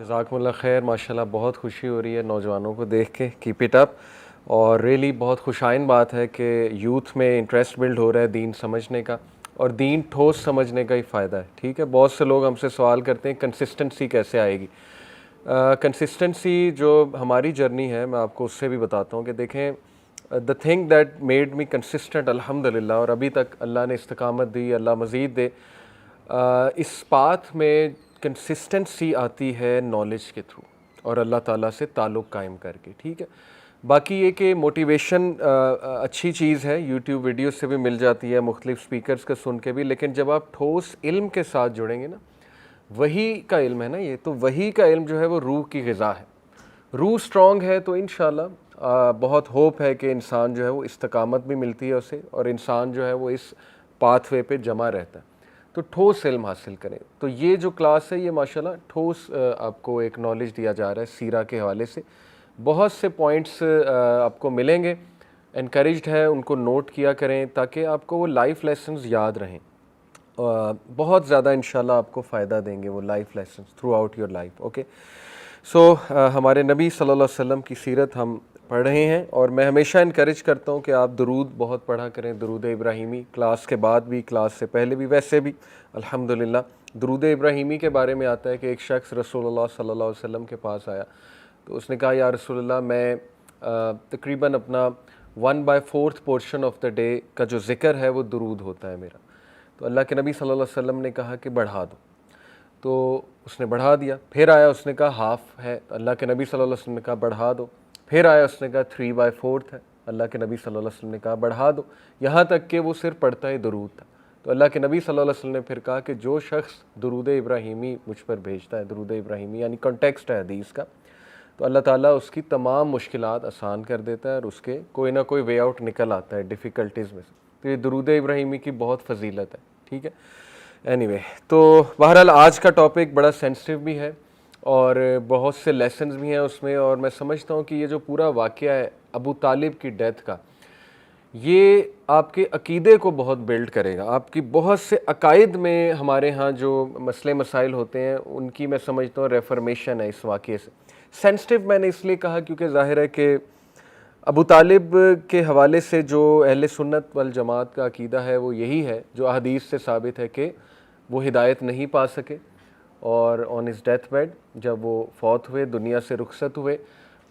جزاکم اللہ خیر. ماشاءاللہ بہت خوشی ہو رہی ہے نوجوانوں کو دیکھ کے. Keep it up. اور ریئلی بہت خوشائن بات ہے کہ یوتھ میں انٹرسٹ بلڈ ہو رہا ہے دین سمجھنے کا, اور دین ٹھوس سمجھنے کا ہی فائدہ ہے. ٹھیک ہے, بہت سے لوگ ہم سے سوال کرتے ہیں کنسسٹنسی کیسے آئے گی. کنسسٹنسی جو ہماری جرنی ہے, میں آپ کو اس سے بھی بتاتا ہوں کہ دیکھیں the thing that made me consistent الحمدللہ, اور ابھی تک اللہ نے استقامت دی, اللہ مزید دے. اس پاتھ میں کنسسٹنسی آتی ہے نالج کے تھرو اور اللہ تعالیٰ سے تعلق قائم کر کے. ٹھیک ہے, باقی یہ کہ موٹیویشن اچھی چیز ہے, یوٹیوب ویڈیوز سے بھی مل جاتی ہے, مختلف سپیکرز کا سن کے بھی, لیکن جب آپ ٹھوس علم کے ساتھ جڑیں گے نا, وہی کا علم ہے نا یہ, تو وہی کا علم جو ہے وہ روح کی غذا ہے. روح سٹرونگ ہے تو انشاءاللہ بہت ہوپ ہے کہ انسان جو ہے وہ استقامت بھی ملتی ہے اسے, اور انسان جو ہے وہ اس پاتھ وے پہ جمع رہتا ہے. تو ٹھوس علم حاصل کریں. تو یہ جو کلاس ہے یہ ماشاءاللہ ٹھوس آپ کو ایک نالج دیا جا رہا ہے سیرہ کے حوالے سے. بہت سے پوائنٹس آپ کو ملیں گے, انکریجڈ ہے ان کو نوٹ کیا کریں تاکہ آپ کو وہ لائف لیسنز یاد رہیں. بہت زیادہ انشاءاللہ آپ کو فائدہ دیں گے وہ life lessons throughout your life. Okay, so ہمارے نبی صلی اللہ علیہ وسلم کی سیرت ہم پڑھ رہے ہیں, اور میں ہمیشہ انکریج کرتا ہوں کہ آپ درود بہت پڑھا کریں, درود ابراہیمی, کلاس کے بعد بھی, کلاس سے پہلے بھی, ویسے بھی الحمدللہ. درود ابراہیمی کے بارے میں آتا ہے کہ ایک شخص رسول اللہ صلی اللہ علیہ وسلم کے پاس آیا, تو اس نے کہا یا رسول اللہ میں تقریباً اپنا 1/4 پورشن آف دا ڈے کا جو ذکر ہے وہ درود ہوتا ہے میرا. تو اللہ کے نبی صلی اللہ علیہ وسلم نے کہا کہ بڑھا دو, تو اس نے بڑھا دیا. پھر آیا, اس نے کہا ہاف ہے. اللہ کے نبی صلی اللہ علیہ وسلم نے کہا بڑھا دو. پھر آیا, اس نے کہا 3/4 ہے. اللہ کے نبی صلی اللہ علیہ وسلم نے کہا بڑھا دو, یہاں تک کہ وہ صرف پڑھتا ہی درود تھا. تو اللہ کے نبی صلی اللہ علیہ وسلم نے پھر کہا کہ جو شخص درود ابراہیمی مجھ پر بھیجتا ہے, درود ابراہیمی یعنی کانٹیکسٹ ہے حدیث کا, تو اللہ تعالیٰ اس کی تمام مشکلات آسان کر دیتا ہے, اور اس کے کوئی نہ کوئی وے آؤٹ نکل آتا ہے ڈیفیکلٹیز میں سے. تو یہ درود ابراہیمی کی بہت فضیلت ہے. ٹھیک ہے, اینی وے, تو بہرحال آج کا ٹاپک بڑا سینسٹیو بھی ہے اور بہت سے لیسنز بھی ہیں اس میں, اور میں سمجھتا ہوں کہ یہ جو پورا واقعہ ہے ابو طالب کی ڈیتھ کا, یہ آپ کے عقیدے کو بہت بلڈ کرے گا. آپ کی بہت سے عقائد میں ہمارے ہاں جو مسئلے مسائل ہوتے ہیں ان کی میں سمجھتا ہوں ریفرمیشن ہے اس واقعے سے. سینسٹیو میں نے اس لیے کہا کیونکہ ظاہر ہے کہ ابو طالب کے حوالے سے جو اہل سنت والجماعت کا عقیدہ ہے وہ یہی ہے جو احادیث سے ثابت ہے کہ وہ ہدایت نہیں پا سکے, اور آن ہز ڈیتھ بیڈ جب وہ فوت ہوئے, دنیا سے رخصت ہوئے,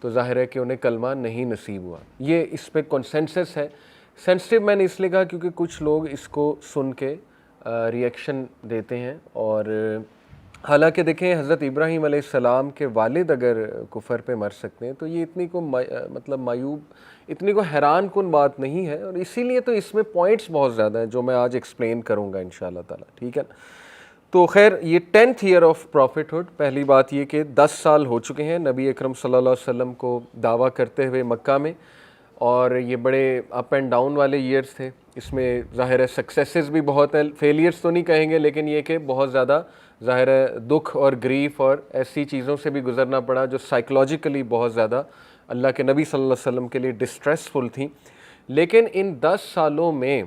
تو ظاہر ہے کہ انہیں کلمہ نہیں نصیب ہوا. یہ اس پہ کنسنسس ہے. سینسٹیو میں نے اس لیے کہا کیونکہ کچھ لوگ اس کو سن کے ریئیکشن دیتے ہیں, اور حالانکہ دیکھیں حضرت ابراہیم علیہ السلام کے والد اگر کفر پہ مر سکتے ہیں تو یہ اتنی کو مطلب معیوب, اتنی کو حیران کن بات نہیں ہے, اور اسی لیے تو اس میں پوائنٹس بہت زیادہ ہیں جو میں آج ایکسپلین کروں گا انشاءاللہ تعالیٰ. ٹھیک ہے, تو خیر یہ 10th year of profit hood. پہلی بات یہ کہ 10 سال ہو چکے ہیں نبی اکرم صلی اللہ علیہ وسلم کو دعویٰ کرتے ہوئے مکہ میں, اور یہ بڑے اپ اینڈ ڈاؤن والے ایئرز تھے. اس میں ظاہر ہے سکسیسز بھی بہت ہیں, فیلیئرز تو نہیں کہیں گے, لیکن یہ کہ بہت زیادہ ظاہر ہے دکھ اور گریف اور ایسی چیزوں سے بھی گزرنا پڑا جو سائیکلوجیکلی بہت زیادہ اللہ کے نبی صلی اللہ علیہ وسلم کے لیے ڈسٹریسفل تھیں. لیکن ان 10 سالوں میں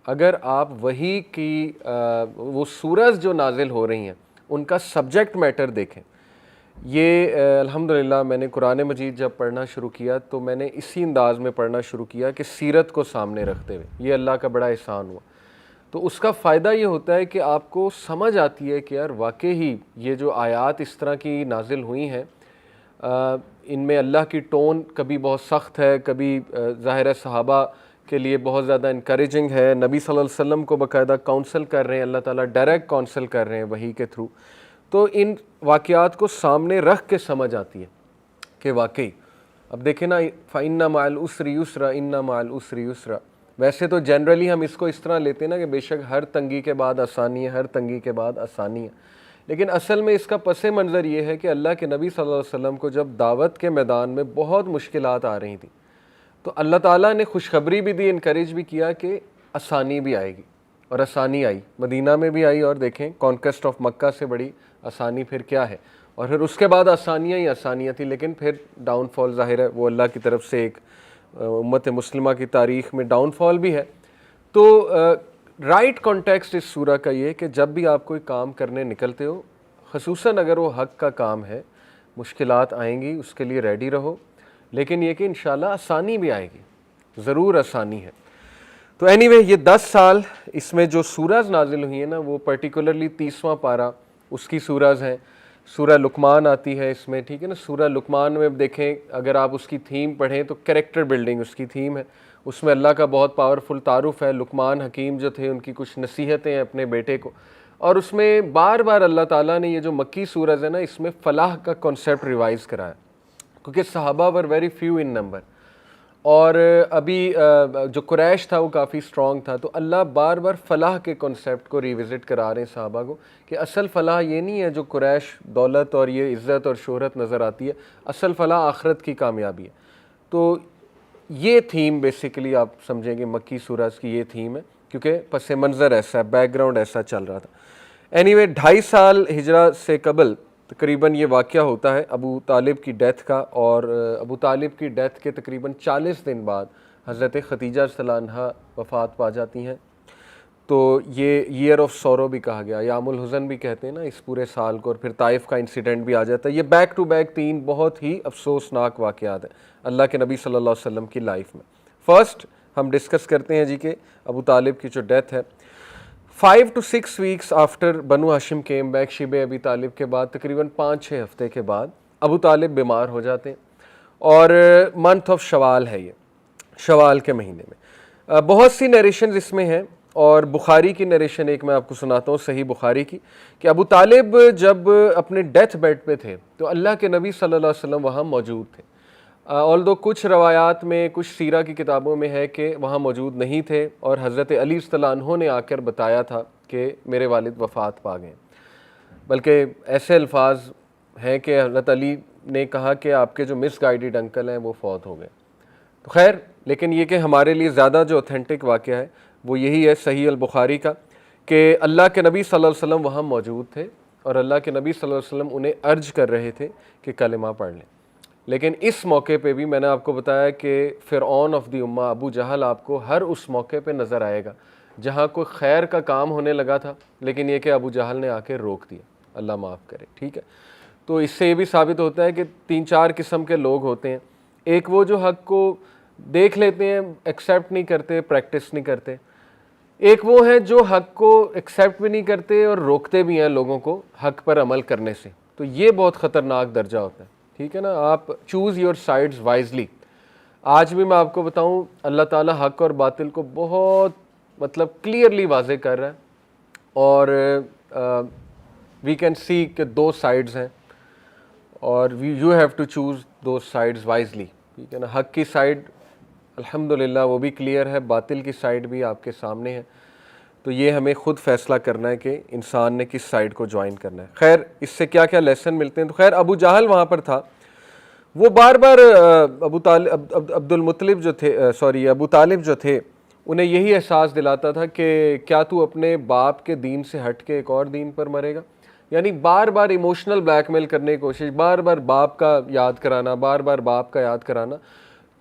اگر آپ وحی کی وہ سورز جو نازل ہو رہی ہیں ان کا سبجیکٹ میٹر دیکھیں, یہ الحمدللہ میں نے قرآن مجید جب پڑھنا شروع کیا تو میں نے اسی انداز میں پڑھنا شروع کیا کہ سیرت کو سامنے رکھتے ہوئے. یہ اللہ کا بڑا احسان ہوا. تو اس کا فائدہ یہ ہوتا ہے کہ آپ کو سمجھ آتی ہے کہ یار واقعی یہ جو آیات اس طرح کی نازل ہوئی ہیں, ان میں اللہ کی ٹون کبھی بہت سخت ہے, کبھی ظاہر ہے صحابہ کے لیے بہت زیادہ انکریجنگ ہے, نبی صلی اللہ علیہ وسلم کو باقاعدہ کاؤنسل کر رہے ہیں, اللہ تعالیٰ ڈائریکٹ کاؤنسل کر رہے ہیں وحی کے تھرو. تو ان واقعات کو سامنے رکھ کے سمجھ آتی ہے کہ واقعی اب دیکھیں نا, فَإِنَّ مَعَ الْعُسْرِ يُسْرًا إِنَّ مَعَ الْعُسْرِ يُسْرًا. ویسے تو جنرلی ہم اس کو اس طرح لیتے ہیں نا کہ بے شک ہر تنگی کے بعد آسانی ہے, ہر تنگی کے بعد آسانی ہے, لیکن اصل میں اس کا پس منظر یہ ہے کہ اللہ کے نبی صلی اللہ علیہ وسلم کو جب دعوت کے میدان میں بہت مشکلات آ رہی تھیں تو اللہ تعالیٰ نے خوشخبری بھی دی, انکریج بھی کیا کہ آسانی بھی آئے گی, اور آسانی آئی, مدینہ میں بھی آئی. اور دیکھیں کانکسٹ آف مکہ سے بڑی آسانی پھر کیا ہے, اور پھر اس کے بعد آسانیاں ہی آسانیاں تھیں, لیکن پھر ڈاؤن فال ظاہر ہے وہ اللہ کی طرف سے ایک امت مسلمہ کی تاریخ میں ڈاؤن فال بھی ہے. تو رائٹ کانٹیکسٹ اس سورہ کا یہ کہ جب بھی آپ کوئی کام کرنے نکلتے ہو, خصوصاً اگر وہ حق کا کام ہے, مشکلات آئیں گی، اس کے لیے ریڈی رہو، لیکن یہ کہ انشاءاللہ آسانی بھی آئے گی، ضرور آسانی ہے۔ تو اینی وے یہ 10 سال اس میں جو سورز نازل ہوئی ہیں نا، وہ پرٹیکولرلی 30واں پارہ اس کی سورز ہیں۔ سورہ لقمان آتی ہے اس میں، ٹھیک ہے نا۔ سورہ لقمان میں دیکھیں، اگر آپ اس کی تھیم پڑھیں تو کریکٹر بلڈنگ اس کی تھیم ہے۔ اس میں اللہ کا بہت پاورفل تعارف ہے۔ لقمان حکیم جو تھے، ان کی کچھ نصیحتیں ہیں اپنے بیٹے کو، اور اس میں بار بار اللہ تعالیٰ نے یہ جو مکی سورج ہے نا، اس میں فلاح کا کنسیپٹ ریوائز کرایا، کیونکہ صحابہ were very few in number, اور ابھی جو قریش تھا وہ کافی سٹرونگ تھا، تو اللہ بار بار فلاح کے کنسیپٹ کو ریوزٹ کرا رہے ہیں صحابہ کو، کہ اصل فلاح یہ نہیں ہے جو قریش دولت اور یہ عزت اور شہرت نظر آتی ہے، اصل فلاح آخرت کی کامیابی ہے۔ تو یہ تھیم بیسیکلی آپ سمجھیں گے مکی سورج کی یہ تھیم ہے، کیونکہ پس منظر ایسا ہے، بیک گراؤنڈ ایسا چل رہا تھا۔ اینی وے 2.5 سال ہجرہ سے قبل تقریباً یہ واقعہ ہوتا ہے ابو طالب کی ڈیتھ کا، اور ابو طالب کی ڈیتھ کے تقریباً 40 دن بعد حضرت خدیجہ صلی اللہ عنہا وفات پا جاتی ہیں۔ تو یہ ایئر آف سورو بھی کہا گیا، یام الحزن بھی کہتے ہیں نا اس پورے سال کو، اور پھر طائف کا انسیڈنٹ بھی آ جاتا ہے۔ یہ بیک ٹو بیک 3 بہت ہی افسوسناک واقعات ہیں اللہ کے نبی صلی اللہ علیہ وسلم کی لائف میں۔ فرسٹ ہم ڈسکس کرتے ہیں جی کہ ابو طالب کی جو ڈیتھ ہے، 5 to 6 weeks آفٹر بنو ہاشم کیم بیک، شیب ابی طالب کے بعد تقریباً 5-6 ہفتے کے بعد ابو طالب بیمار ہو جاتے ہیں، اور منتھ آف شوال ہے یہ، شوال کے مہینے میں۔ بہت سی نریشنز اس میں ہیں، اور بخاری کی نریشن ایک میں آپ کو سناتا ہوں، صحیح بخاری کی، کہ ابو طالب جب اپنے ڈیتھ بیڈ پہ تھے تو اللہ کے نبی صلی اللہ علیہ وسلم وہاں موجود تھے۔ آلدو کچھ روایات میں، کچھ سیرہ کی کتابوں میں ہے کہ وہاں موجود نہیں تھے، اور حضرت علی رضی اللہ عنہ نے آ کر بتایا تھا کہ میرے والد وفات پا گئے، بلکہ ایسے الفاظ ہیں کہ حضرت علی نے کہا کہ آپ کے جو مس گائیڈڈ انکل ہیں وہ فوت ہو گئے۔ تو خیر، لیکن یہ کہ ہمارے لیے زیادہ جو اوتھینٹک واقعہ ہے وہ یہی ہے صحیح البخاری کا، کہ اللہ کے نبی صلی اللہ علیہ وسلم وہاں موجود تھے، اور اللہ کے نبی صلی اللہ علیہ وسلم انہیں ارج کر رہے تھے کہ کلمہ پڑھ لیں۔ لیکن اس موقع پہ بھی میں نے آپ کو بتایا کہ فرعون آف دی امہ ابو جہل آپ کو ہر اس موقع پہ نظر آئے گا جہاں کوئی خیر کا کام ہونے لگا تھا، لیکن یہ کہ ابو جہل نے آ کے روک دیا، اللہ معاف کرے، ٹھیک ہے۔ تو اس سے یہ بھی ثابت ہوتا ہے کہ 3-4 قسم کے لوگ ہوتے ہیں، ایک وہ جو حق کو دیکھ لیتے ہیں، ایکسیپٹ نہیں کرتے، پریکٹس نہیں کرتے، ایک وہ ہے جو حق کو ایکسیپٹ بھی نہیں کرتے اور روکتے بھی ہیں لوگوں کو حق پر عمل کرنے سے، تو یہ بہت خطرناک درجہ ہوتا ہے، ٹھیک ہے نا۔ آپ چوز یور سائڈز وائزلی۔ آج بھی میں آپ کو بتاؤں، اللہ تعالیٰ حق اور باطل کو بہت کلیئرلی واضح کر رہا ہے، اور وی کین سی کہ 2 سائڈز ہیں، اور you have to choose those sides wisely, ٹھیک ہے نا۔ حق کی سائڈ الحمدللہ وہ بھی کلیئر ہے، باطل کی سائڈ بھی آپ کے سامنے ہے، تو یہ ہمیں خود فیصلہ کرنا ہے کہ انسان نے کس سائڈ کو جوائن کرنا ہے۔ خیر، اس سے کیا کیا لیسن ملتے ہیں، تو خیر ابو جہل وہاں پر تھا، وہ بار بار ابو طالب جو تھے انہیں یہی احساس دلاتا تھا کہ کیا تو اپنے باپ کے دین سے ہٹ کے ایک اور دین پر مرے گا، یعنی بار بار ایموشنل بلیک میل کرنے کی کوشش، بار بار باپ کا یاد کرانا، بار بار باپ کا یاد کرانا۔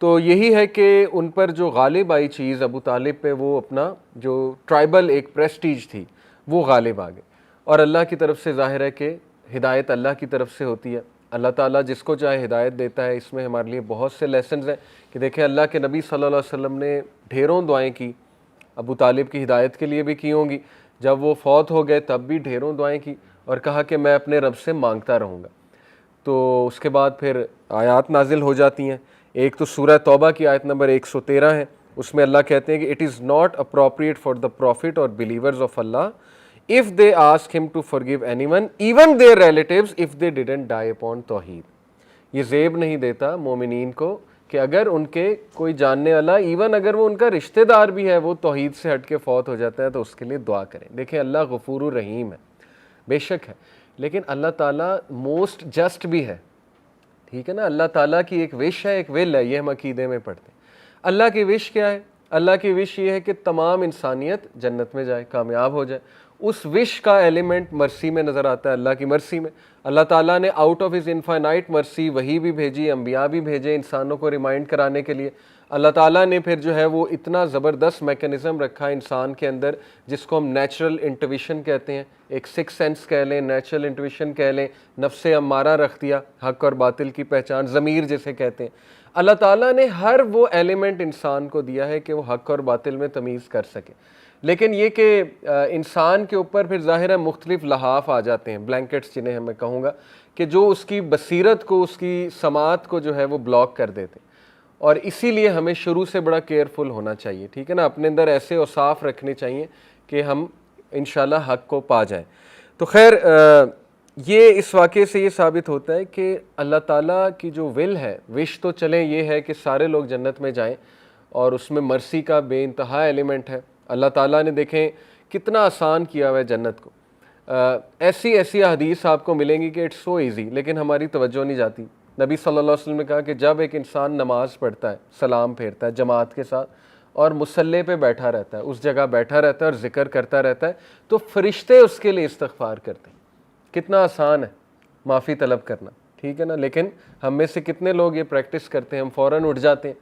تو یہی ہے کہ ان پر جو غالب آئی چیز ابو طالب پہ، وہ اپنا جو ٹرائبل ایک پریسٹیج تھی وہ غالب آ گئی، اور اللہ کی طرف سے ظاہر ہے کہ ہدایت اللہ کی طرف سے ہوتی ہے، اللہ تعالیٰ جس کو چاہے ہدایت دیتا ہے۔ اس میں ہمارے لیے بہت سے لیسنز ہیں کہ دیکھیں اللہ کے نبی صلی اللہ علیہ وسلم نے ڈھیروں دعائیں کی، ابو طالب کی ہدایت کے لیے بھی کی ہوں گی، جب وہ فوت ہو گئے تب بھی ڈھیروں دعائیں کی، اور کہا کہ میں اپنے رب سے مانگتا رہوں گا۔ تو اس کے بعد پھر آیات نازل ہو جاتی ہیں، ایک تو سورہ توبہ کی آیت نمبر 113 ہے، اس میں اللہ کہتے ہیں کہ it is not appropriate for the prophet اور believers of Allah if they ask him to forgive anyone even their relatives if they didn't die upon توحید۔ یہ زیب نہیں دیتا مومنین کو کہ اگر ان کے کوئی جاننے والا، ایون اگر وہ ان کا رشتہ دار بھی ہے، وہ توحید سے ہٹ کے فوت ہو جاتا ہے تو اس کے لیے دعا کریں۔ دیکھیں اللہ غفور الرحیم ہے، بے شک ہے، لیکن اللہ تعالیٰ موسٹ جسٹ بھی ہے، ٹھیک ہے نا۔ اللہ تعالیٰ کی ایک وش ہے، ایک ول ہے، یہ ہم عقیدے میں پڑھتے ہیں۔ اللہ کی وش کیا ہے؟ اللہ کی وش یہ ہے کہ تمام انسانیت جنت میں جائے، کامیاب ہو جائے۔ اس وش کا ایلیمنٹ مرسی میں نظر آتا ہے، اللہ کی مرسی میں۔ اللہ تعالیٰ نے آؤٹ آف ہز انفائنائٹ مرسی وحی بھی بھیجی، انبیاء بھی بھیجے انسانوں کو ریمائنڈ کرانے کے لیے۔ اللہ تعالیٰ نے پھر جو ہے وہ اتنا زبردست میکانزم رکھا انسان کے اندر جس کو ہم نیچرل انٹویشن کہتے ہیں، ایک سکس سینس کہہ لیں، نیچرل انٹویشن کہہ لیں، نفس امارہ رکھ دیا، حق اور باطل کی پہچان، ضمیر جسے کہتے ہیں۔ اللہ تعالیٰ نے ہر وہ ایلیمنٹ انسان کو دیا ہے کہ وہ حق اور باطل میں تمیز کر سکے، لیکن یہ کہ انسان کے اوپر پھر ظاہر ہے مختلف لحاف آ جاتے ہیں، بلینکٹس جنہیں میں کہوں گا، کہ جو اس کی بصیرت کو، اس کی سماعت کو جو ہے وہ بلاک کر دیتے ہیں، اور اسی لیے ہمیں شروع سے بڑا کیئرفل ہونا چاہیے، ٹھیک ہے نا، اپنے اندر ایسے اوصاف رکھنے چاہیے کہ ہم انشاءاللہ حق کو پا جائیں۔ تو خیر یہ اس واقعے سے یہ ثابت ہوتا ہے کہ اللہ تعالیٰ کی جو ول ہے، وش تو چلیں یہ ہے کہ سارے لوگ جنت میں جائیں، اور اس میں مرسی کا بے انتہا ایلیمنٹ ہے۔ اللہ تعالیٰ نے دیکھیں کتنا آسان کیا ہوا ہے جنت کو، ایسی ایسی احادیث آپ کو ملیں گی کہ اٹس سو ایزی، لیکن ہماری توجہ نہیں جاتی۔ نبی صلی اللہ علیہ وسلم نے کہا کہ جب ایک انسان نماز پڑھتا ہے، سلام پھیرتا ہے جماعت کے ساتھ اور مصلی پہ بیٹھا رہتا ہے، اس جگہ بیٹھا رہتا ہے اور ذکر کرتا رہتا ہے، تو فرشتے اس کے لیے استغفار کرتے ہیں۔ کتنا آسان ہے معافی طلب کرنا، ٹھیک ہے نا، لیکن ہم میں سے کتنے لوگ یہ پریکٹس کرتے ہیں؟ ہم فوراً اٹھ جاتے ہیں،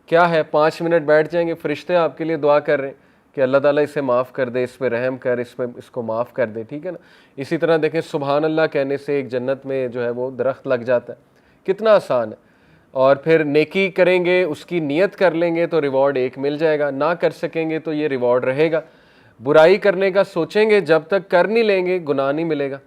کیا ہے 5 منٹ بیٹھ جائیں گے، فرشتے آپ کے لیے دعا کر رہے ہیں کہ اللہ تعالیٰ اسے معاف کر دے، اس پہ رحم کر، اس کو معاف کر دے، ٹھیک ہے نا۔ اسی طرح دیکھیں سبحان اللہ کہنے سے ایک جنت میں جو ہے وہ درخت لگ جاتا ہے، کتنا آسان ہے۔ اور پھر نیکی کریں گے، اس کی نیت کر لیں گے تو ریوارڈ ایک مل جائے گا، نہ کر سکیں گے تو یہ ریوارڈ رہے گا۔ برائی کرنے کا سوچیں گے، جب تک کر نہیں لیں گے گناہ نہیں ملے گا،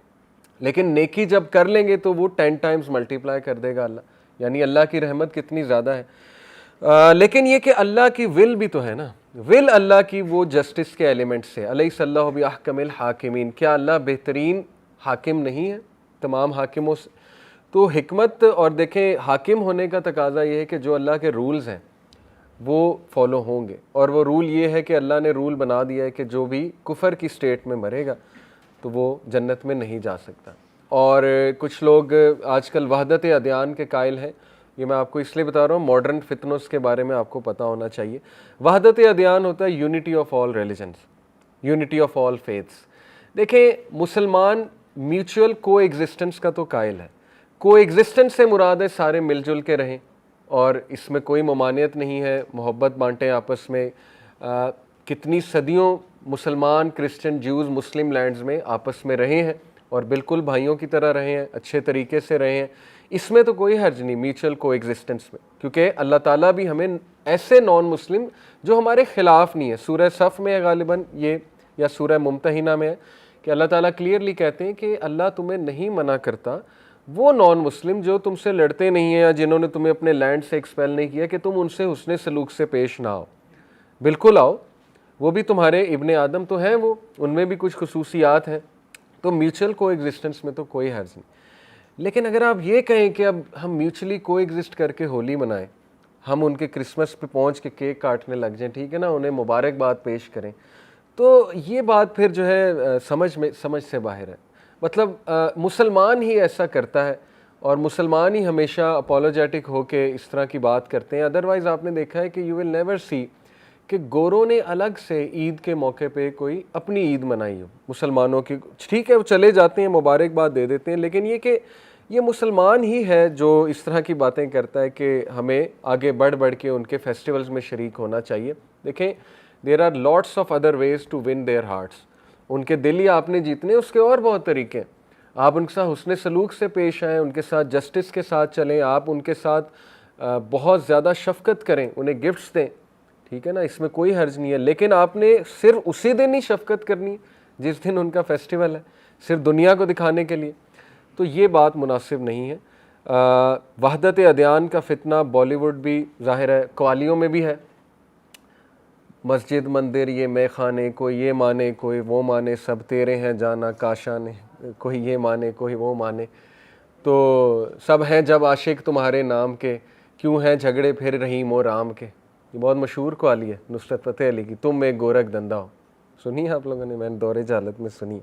لیکن نیکی جب کر لیں گے تو وہ 10 ٹائمز ملٹیپلائی کر دے گا اللہ، یعنی اللہ کی رحمت کتنی زیادہ ہے۔ لیکن یہ کہ اللہ کی ول بھی تو ہے نا، ول اللہ کی وہ جسٹس کے ایلیمنٹ سے، الیس اللہ باحکم الحاکمین، کیا اللہ بہترین حاکم نہیں ہے تمام حاکموں سے؟ تو حکمت، اور دیکھیں حاکم ہونے کا تقاضا یہ ہے کہ جو اللہ کے رولز ہیں وہ فالو ہوں گے، اور وہ رول یہ ہے کہ اللہ نے رول بنا دیا ہے کہ جو بھی کفر کی سٹیٹ میں مرے گا تو وہ جنت میں نہیں جا سکتا۔ اور کچھ لوگ آج کل وحدت ادیان کے قائل ہیں، یہ میں آپ کو اس لیے بتا رہا ہوں ماڈرن فتنس کے بارے میں آپ کو پتہ ہونا چاہیے۔ وحدت ادیان ہوتا ہے unity of all religions, unity of all faiths. دیکھیں مسلمان میوچول کو ایگزسٹنس کا تو قائل ہے، کو ایگزسٹنس سے مراد ہے سارے مل جل کے رہیں اور اس میں کوئی ممانعت نہیں ہے، محبت بانٹیں آپس میں۔ کتنی صدیوں مسلمان، کرسچن، جیوز مسلم لینڈز میں آپس میں رہے ہیں اور بالکل بھائیوں کی طرح رہے ہیں، اچھے طریقے سے رہے ہیں، اس میں تو کوئی حرج نہیں میوچل کو ایگزسٹنس میں، کیونکہ اللہ تعالیٰ بھی ہمیں ایسے نان مسلم جو ہمارے خلاف نہیں ہے، سورہ صف میں ہے غالباً یہ، یا سورہ ممتحنہ میں ہے کہ اللہ تعالیٰ کلیئرلی کہتے ہیں کہ اللہ تمہیں نہیں منع کرتا وہ نان مسلم جو تم سے لڑتے نہیں ہیں یا جنہوں نے تمہیں اپنے لینڈ سے ایکسپیل نہیں کیا کہ تم ان سے حسن سلوک سے پیش نہ آؤ، بالکل آؤ، وہ بھی تمہارے ابن آدم تو ہیں، وہ ان میں بھی کچھ خصوصیات ہیں، تو میوچل کو ایگزسٹنس میں تو کوئی حرج نہیں۔ لیکن اگر آپ یہ کہیں کہ اب ہم میوچلی کو ایگزسٹ کر کے ہولی منائیں، ہم ان کے کرسمس پہ پہنچ کے کیک کاٹنے لگ جائیں، ٹھیک ہے نا، انہیں مبارکباد پیش کریں، تو یہ بات پھر جو ہے سمجھ سے باہر ہے۔ مطلب مسلمان ہی ایسا کرتا ہے اور مسلمان ہی ہمیشہ اپولوجیٹک ہو کے اس طرح کی بات کرتے ہیں، ادروائز آپ نے دیکھا ہے کہ یو ول نیور سی کہ گوروں نے الگ سے عید کے موقع پہ کوئی اپنی عید منائی ہو مسلمانوں کی، ٹھیک ہے وہ چلے جاتے ہیں مبارکباد دے دیتے ہیں، لیکن یہ کہ یہ مسلمان ہی ہے جو اس طرح کی باتیں کرتا ہے کہ ہمیں آگے بڑھ کے ان کے فیسٹیولز میں شریک ہونا چاہیے۔ دیکھیں there are lots of other ways to win their hearts, ان کے دل ہی آپ نے جیتنے، اس کے اور بہت طریقے ہیں، آپ ان کے ساتھ حسن سلوک سے پیش آئیں، ان کے ساتھ جسٹس کے ساتھ چلیں، آپ ان کے ساتھ بہت زیادہ شفقت کریں، انہیں گفٹس دیں، ٹھیک ہے نا، اس میں کوئی حرج نہیں ہے، لیکن آپ نے صرف اسی دن ہی شفقت کرنی جس دن ان کا فیسٹیول ہے، صرف دنیا کو دکھانے کے لیے، تو یہ بات مناسب نہیں ہے۔ وحدت ادیان کا فتنہ بالی ووڈ بھی ظاہر ہے، قوالیوں میں بھی ہے، مسجد مندر یہ مے خانے، کوئی یہ مانے کوئی وہ مانے، سب تیرے ہیں جانا کاشانے، کوئی یہ مانے کوئی وہ مانے، تو سب ہیں جب عاشق تمہارے نام کے، کیوں ہیں جھگڑے پھر رحیم و رام کے، یہ بہت مشہور قوالی ہے نصرت فتح علی کی، تم ایک گورکھ دندہ ہو، سنی ہے آپ لوگوں نے؟ میں نے دور جہالت میں سنی،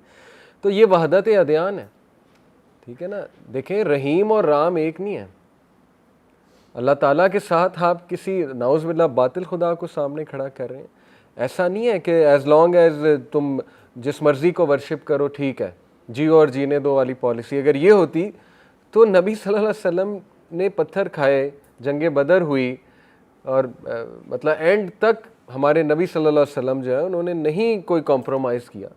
تو یہ وحدت ادیان ہے، ٹھیک ہے نا۔ دیکھیں رحیم اور رام ایک نہیں ہے، اللہ تعالیٰ کے ساتھ آپ کسی نعوذ باللہ باطل خدا کو سامنے کھڑا کر رہے ہیں، ایسا نہیں ہے کہ ایز لانگ ایز تم جس مرضی کو ورشپ کرو ٹھیک ہے، جیو اور جینے دو والی پالیسی اگر یہ ہوتی تو نبی صلی اللہ علیہ وسلم نے پتھر کھائے، جنگ بدر ہوئی، اور مطلب اینڈ تک ہمارے نبی صلی اللہ علیہ وسلم جو ہے انہوں نے نہیں کوئی کمپرومائز کیا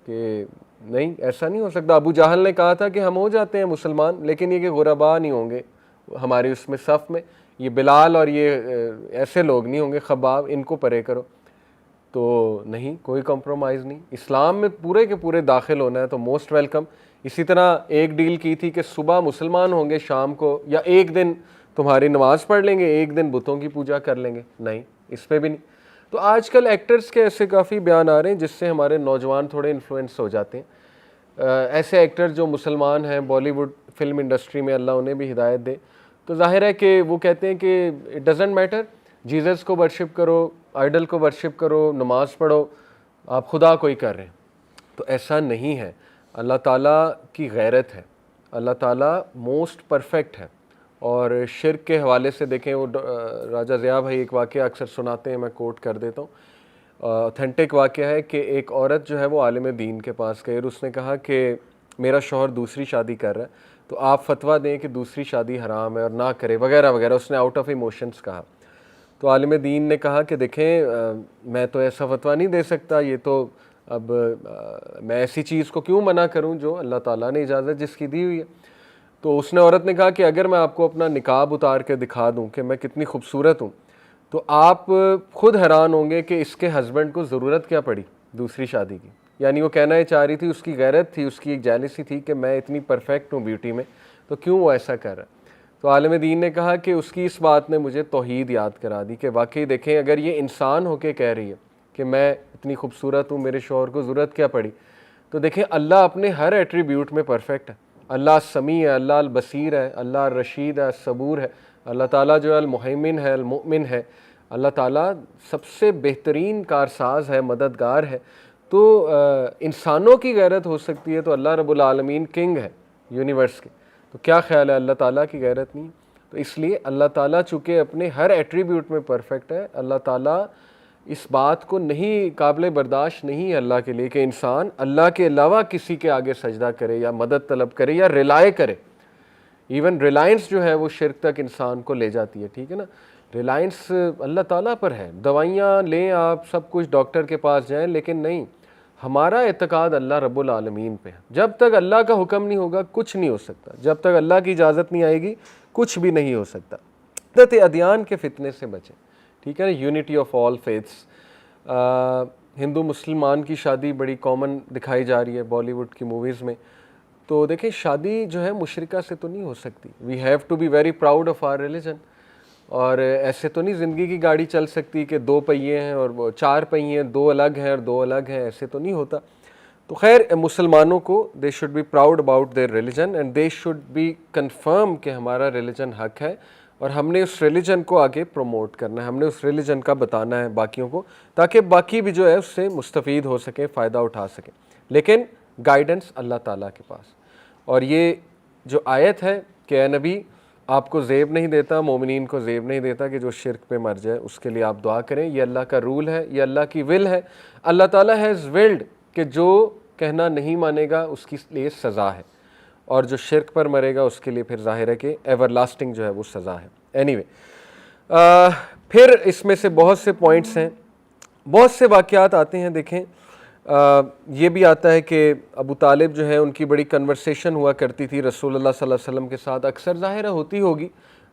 کہ نہیں ایسا نہیں ہو سکتا. ابو جہل نے کہا تھا کہ ہم ہو جاتے ہیں مسلمان لیکن یہ کہ غربا نہیں ہوں گے ہماری اس میں صف میں, یہ بلال اور یہ ایسے لوگ نہیں ہوں گے خباب, ان کو پرے کرو. تو نہیں, کوئی کمپرومائز نہیں, اسلام میں پورے کے پورے داخل ہونا ہے تو موسٹ ویلکم. اسی طرح ایک ڈیل کی تھی کہ صبح مسلمان ہوں گے, شام کو یا ایک دن تمہاری نماز پڑھ لیں گے, ایک دن بتوں کی پوجا کر لیں گے. نہیں, اس پہ بھی نہیں. تو آج کل ایکٹرز کے ایسے کافی بیان آ رہے ہیں جس سے ہمارے نوجوان تھوڑے انفلوئنس ہو جاتے ہیں. ایسے ایکٹر جو مسلمان ہیں بالی ووڈ فلم انڈسٹری میں, اللہ انہیں بھی ہدایت دے, تو ظاہر ہے کہ وہ کہتے ہیں کہ اٹ ڈزنٹ میٹر, جیزس کو ورشپ کرو, آئیڈل کو ورشپ کرو, نماز پڑھو, آپ خدا کوئی کر رہے ہیں. تو ایسا نہیں ہے. اللہ تعالیٰ کی غیرت ہے, اللہ تعالیٰ موسٹ پرفیکٹ ہے. اور شرک کے حوالے سے دیکھیں, وہ راجہ ضیاء بھائی ایک واقعہ اکثر سناتے ہیں, میں کوٹ کر دیتا ہوں. اوتھینٹک واقعہ ہے کہ ایک عورت جو ہے وہ عالم دین کے پاس گئی اور اس نے کہا کہ میرا شوہر دوسری شادی کر رہا ہے, تو آپ فتویٰ دیں کہ دوسری شادی حرام ہے اور نہ کرے وغیرہ وغیرہ. اس نے آؤٹ آف ایموشنس کہا. تو عالم دین نے کہا کہ دیکھیں میں تو ایسا فتویٰ نہیں دے سکتا, یہ تو اب میں ایسی چیز کو کیوں منع کروں جو اللہ تعالیٰ نے اجازت جس کی دی ہوئی ہے. تو اس نے عورت نے کہا کہ اگر میں آپ کو اپنا نقاب اتار کے دکھا دوں کہ میں کتنی خوبصورت ہوں تو آپ خود حیران ہوں گے کہ اس کے ہسبینڈ کو ضرورت کیا پڑی دوسری شادی کی. یعنی وہ کہنا یہ چاہ رہی تھی, اس کی غیرت تھی, اس کی ایک جیلسی تھی کہ میں اتنی پرفیکٹ ہوں بیوٹی میں, تو کیوں وہ ایسا کر رہا ہے. تو عالم دین نے کہا کہ اس کی اس بات نے مجھے توحید یاد کرا دی کہ واقعی دیکھیں اگر یہ انسان ہو کے کہہ رہی ہے کہ میں اتنی خوبصورت ہوں, میرے شوہر کو ضرورت کیا پڑی, تو دیکھیں اللہ اپنے ہر ایٹریبیوٹ میں پرفیکٹ ہے. اللہ سمیع ہے, اللہ البصیر ہے, اللہ الرشید ہے, الصبور ہے, اللہ تعالیٰ جو ہے المہیمن ہے, المؤمن ہے, اللہ تعالیٰ سب سے بہترین کارساز ہے, مددگار ہے. تو انسانوں کی غیرت ہو سکتی ہے تو اللہ رب العالمین کنگ ہے یونیورس کے, تو کیا خیال ہے اللہ تعالیٰ کی غیرت نہیں. تو اس لیے اللہ تعالیٰ چونکہ اپنے ہر ایٹریبیوٹ میں پرفیکٹ ہے, اللہ تعالیٰ اس بات کو نہیں, قابل برداشت نہیں ہے اللہ کے لیے کہ انسان اللہ کے علاوہ کسی کے آگے سجدہ کرے یا مدد طلب کرے یا ریلائے کرے. ایون ریلائنس جو ہے وہ شرک تک انسان کو لے جاتی ہے, ٹھیک ہے نا. ریلائنس اللہ تعالیٰ پر ہے, دوائیاں لیں آپ, سب کچھ ڈاکٹر کے پاس جائیں, لیکن نہیں, ہمارا اعتقاد اللہ رب العالمین پہ ہے. جب تک اللہ کا حکم نہیں ہوگا کچھ نہیں ہو سکتا, جب تک اللہ کی اجازت نہیں آئے گی کچھ بھی نہیں ہو سکتا. وحدت ادیان کے فتنے سے بچیں, ٹھیک ہے نا, یونٹی آف آل فیتھس. ہندو مسلمان کی شادی بڑی کامن دکھائی جا رہی ہے بالی ووڈ کی موویز میں. تو دیکھیں شادی جو ہے مشرکہ سے تو نہیں ہو سکتی. We have to be very proud of our religion. اور ایسے تو نہیں زندگی کی گاڑی چل سکتی کہ 2 پہیے ہیں اور 4 پہیے ہیں, 2 الگ ہیں اور 2 الگ ہیں, ایسے تو نہیں ہوتا. تو خیر مسلمانوں کو they should be proud about their religion and they should be confirm کہ ہمارا ریلیجن حق ہے اور ہم نے اس ریلیجن کو آگے پروموٹ کرنا ہے, ہم نے اس ریلیجن کا بتانا ہے باقیوں کو تاکہ باقی بھی جو ہے اس سے مستفید ہو سکیں, فائدہ اٹھا سکیں. لیکن گائیڈنس اللہ تعالیٰ کے پاس. اور یہ جو آیت ہے کہ اے نبی آپ کو زیب نہیں دیتا, مومنین کو زیب نہیں دیتا کہ جو شرک پہ مر جائے, اس کے لیے آپ دعا کریں. یہ اللہ کا رول ہے, یہ اللہ کی ول ہے. اللہ تعالیٰ ہیز ولڈ کہ جو کہنا نہیں مانے گا اس کی لیے سزا ہے, اور جو شرک پر مرے گا اس کے لیے پھر ظاہر ہے کہ ایور لاسٹنگ جو ہے وہ سزا ہے. اینی وے, پھر اس میں سے بہت سے پوائنٹس ہیں, بہت سے واقعات آتے ہیں. دیکھیں یہ بھی آتا ہے کہ ابو طالب جو ہے ان کی بڑی کنورسیشن ہوا کرتی تھی رسول اللہ صلی اللہ علیہ وسلم کے ساتھ. اکثر ظاہر ہوتی ہوگی,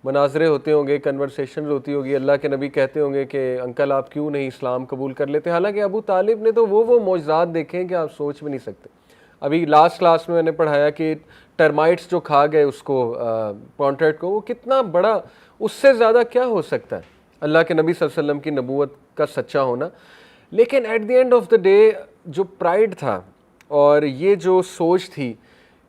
مناظرے ہوتے ہوں گے, کنورسیشن ہوتی ہوگی. اللہ کے نبی کہتے ہوں گے کہ انکل آپ کیوں نہیں اسلام قبول کر لیتے, حالانکہ ابو طالب نے تو وہ معجزات دیکھے ہیں کہ آپ سوچ بھی نہیں سکتے. ابھی لاسٹ کلاس میں نے پڑھایا کہ ٹرمائٹس جو کھا گئے اس کو, پونٹریٹ کو, وہ کتنا بڑا, اس سے زیادہ کیا ہو سکتا ہے اللہ کے نبی صلی اللہ علیہ وسلم کی نبوت کا سچا ہونا. لیکن at the end of the day جو پرائڈ تھا اور یہ جو سوچ تھی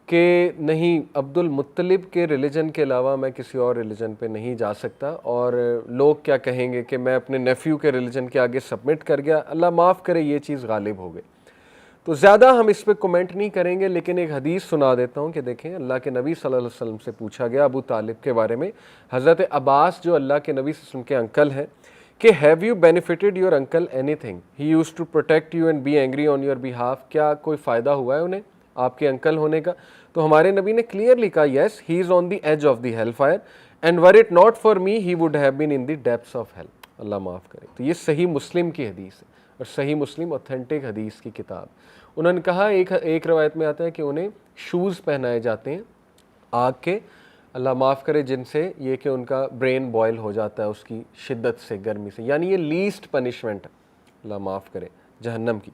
کہ نہیں عبد المطلب کے ریلیجن کے علاوہ میں کسی اور ریلیجن پہ نہیں جا سکتا, اور لوگ کیا کہیں گے کہ میں اپنے نیفیو کے ریلیجن کے آگے سبمٹ کر گیا, اللہ معاف کرے یہ چیز غالب ہو گئی. تو زیادہ ہم اس پہ کومنٹ نہیں کریں گے, لیکن ایک حدیث سنا دیتا ہوں کہ دیکھیں اللہ کے نبی صلی اللہ علیہ وسلم سے پوچھا گیا ابو طالب کے بارے میں. حضرت عباس جو اللہ کے نبی صلی اللہ علیہ وسلم کے انکل ہیں کہ have you benefited your uncle anything, he use to protect you and be angry on your behalf, کیا کوئی فائدہ ہوا ہے انہیں آپ کے انکل ہونے کا؟ تو ہمارے نبی نے کلیئرلی کہا yes, he is on the edge of the hell fire and were it not for me he would have been in the depths of hell. اللہ معاف کرے. تو یہ صحیح مسلم کی حدیث ہے, اور صحیح مسلم اوتھینٹک حدیث کی کتاب. انہوں نے کہا ایک روایت میں آتا ہے کہ انہیں شوز پہنائے جاتے ہیں آگ کے, اللہ معاف کرے, جن سے یہ کہ ان کا برین بوائل ہو جاتا ہے اس کی شدت سے, گرمی سے. یعنی یہ لیسٹ پنشمنٹ ہے, اللہ معاف کرے, جہنم کی.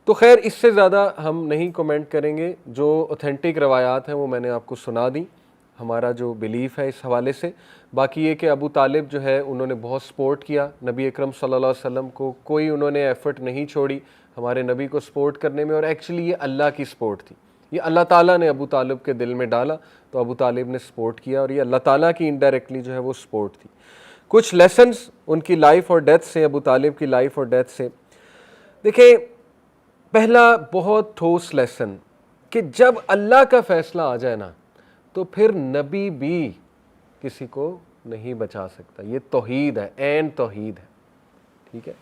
تو خیر اس سے زیادہ ہم نہیں کومنٹ کریں گے. جو اوتھینٹک روایات ہیں وہ میں نے آپ کو سنا دی, ہمارا جو بلیف ہے اس حوالے سے. باقی یہ کہ ابو طالب جو ہے انہوں نے بہت سپورٹ کیا نبی اکرم صلی اللہ علیہ وسلم کو, کوئی انہوں نے ایفرٹ نہیں چھوڑی ہمارے نبی کو سپورٹ کرنے میں, اور ایکچولی یہ اللہ کی سپورٹ تھی, یہ اللہ تعالیٰ نے ابو طالب کے دل میں ڈالا تو ابو طالب نے سپورٹ کیا, اور یہ اللہ تعالیٰ کی انڈائریکٹلی جو ہے وہ سپورٹ تھی. کچھ لیسنز ان کی لائف اور ڈیتھ سے, ابو طالب کی لائف اور ڈیتھ سے. دیکھیں, پہلا بہت ٹھوس لیسن کہ جب اللہ کا فیصلہ آ جائے نا تو پھر نبی بھی کسی کو نہیں بچا سکتا. یہ توحید ہے, عین توحید ہے. ٹھیک ہے,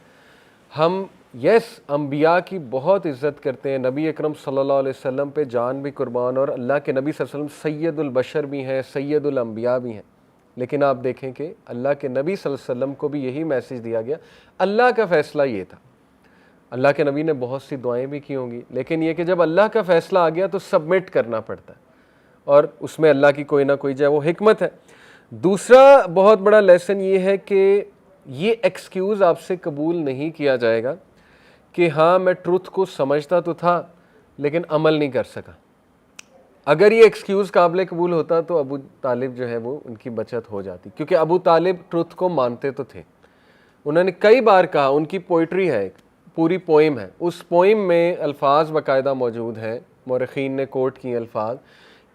ہم انبیاء کی بہت عزت کرتے ہیں, نبی اکرم صلی اللہ علیہ وسلم پہ جان بھی قربان, اور اللہ کے نبی صلی اللہ علیہ وسلم سید البشر بھی ہیں, سید الانبیاء بھی ہیں. لیکن آپ دیکھیں کہ اللہ کے نبی صلی اللہ علیہ وسلم کو بھی یہی میسج دیا گیا, اللہ کا فیصلہ یہ تھا. اللہ کے نبی نے بہت سی دعائیں بھی کی ہوں گی, لیکن یہ کہ جب اللہ کا فیصلہ آ گیا تو سبمٹ کرنا پڑتا ہے, اور اس میں اللہ کی کوئی نہ کوئی جو ہے وہ حکمت ہے. دوسرا بہت بڑا لیسن یہ ہے کہ یہ ایکسکیوز آپ سے قبول نہیں کیا جائے گا کہ ہاں میں ٹروتھ کو سمجھتا تو تھا لیکن عمل نہیں کر سکا. اگر یہ ایکسکیوز قابل قبول ہوتا تو ابو طالب جو ہے وہ ان کی بچت ہو جاتی, کیونکہ ابو طالب ٹروتھ کو مانتے تو تھے. انہوں نے کئی بار کہا, ان کی پوئٹری ہے, ایک پوری پوئم ہے, اس پوئم میں الفاظ باقاعدہ موجود ہیں, مورخین نے کوٹ کیے الفاظ,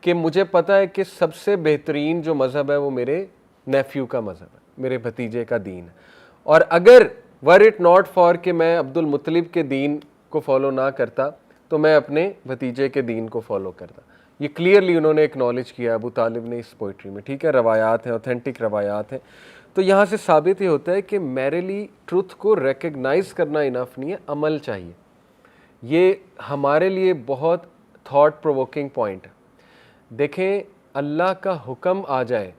کہ مجھے پتہ ہے کہ سب سے بہترین جو مذہب ہے وہ میرے نیفیو کا مذہب ہے, میرے بھتیجے کا دین ہے, اور اگر ور اٹ ناٹ فار کہ میں عبد المطلب کے دین کو فالو نہ کرتا تو میں اپنے بھتیجے کے دین کو فالو کرتا. یہ کلیئرلی انہوں نے اکنالج کیا ابو طالب نے اس پوئٹری میں. ٹھیک ہے, روایات ہیں, اوتھینٹک روایات ہیں. تو یہاں سے ثابت یہ ہوتا ہے کہ میرلی ٹروتھ کو ریکگنائز کرنا انف نہیں ہے, عمل چاہیے. یہ ہمارے لیے بہت تھاٹ پرووکنگ پوائنٹ ہے. دیکھیں, اللہ کا حکم آ جائے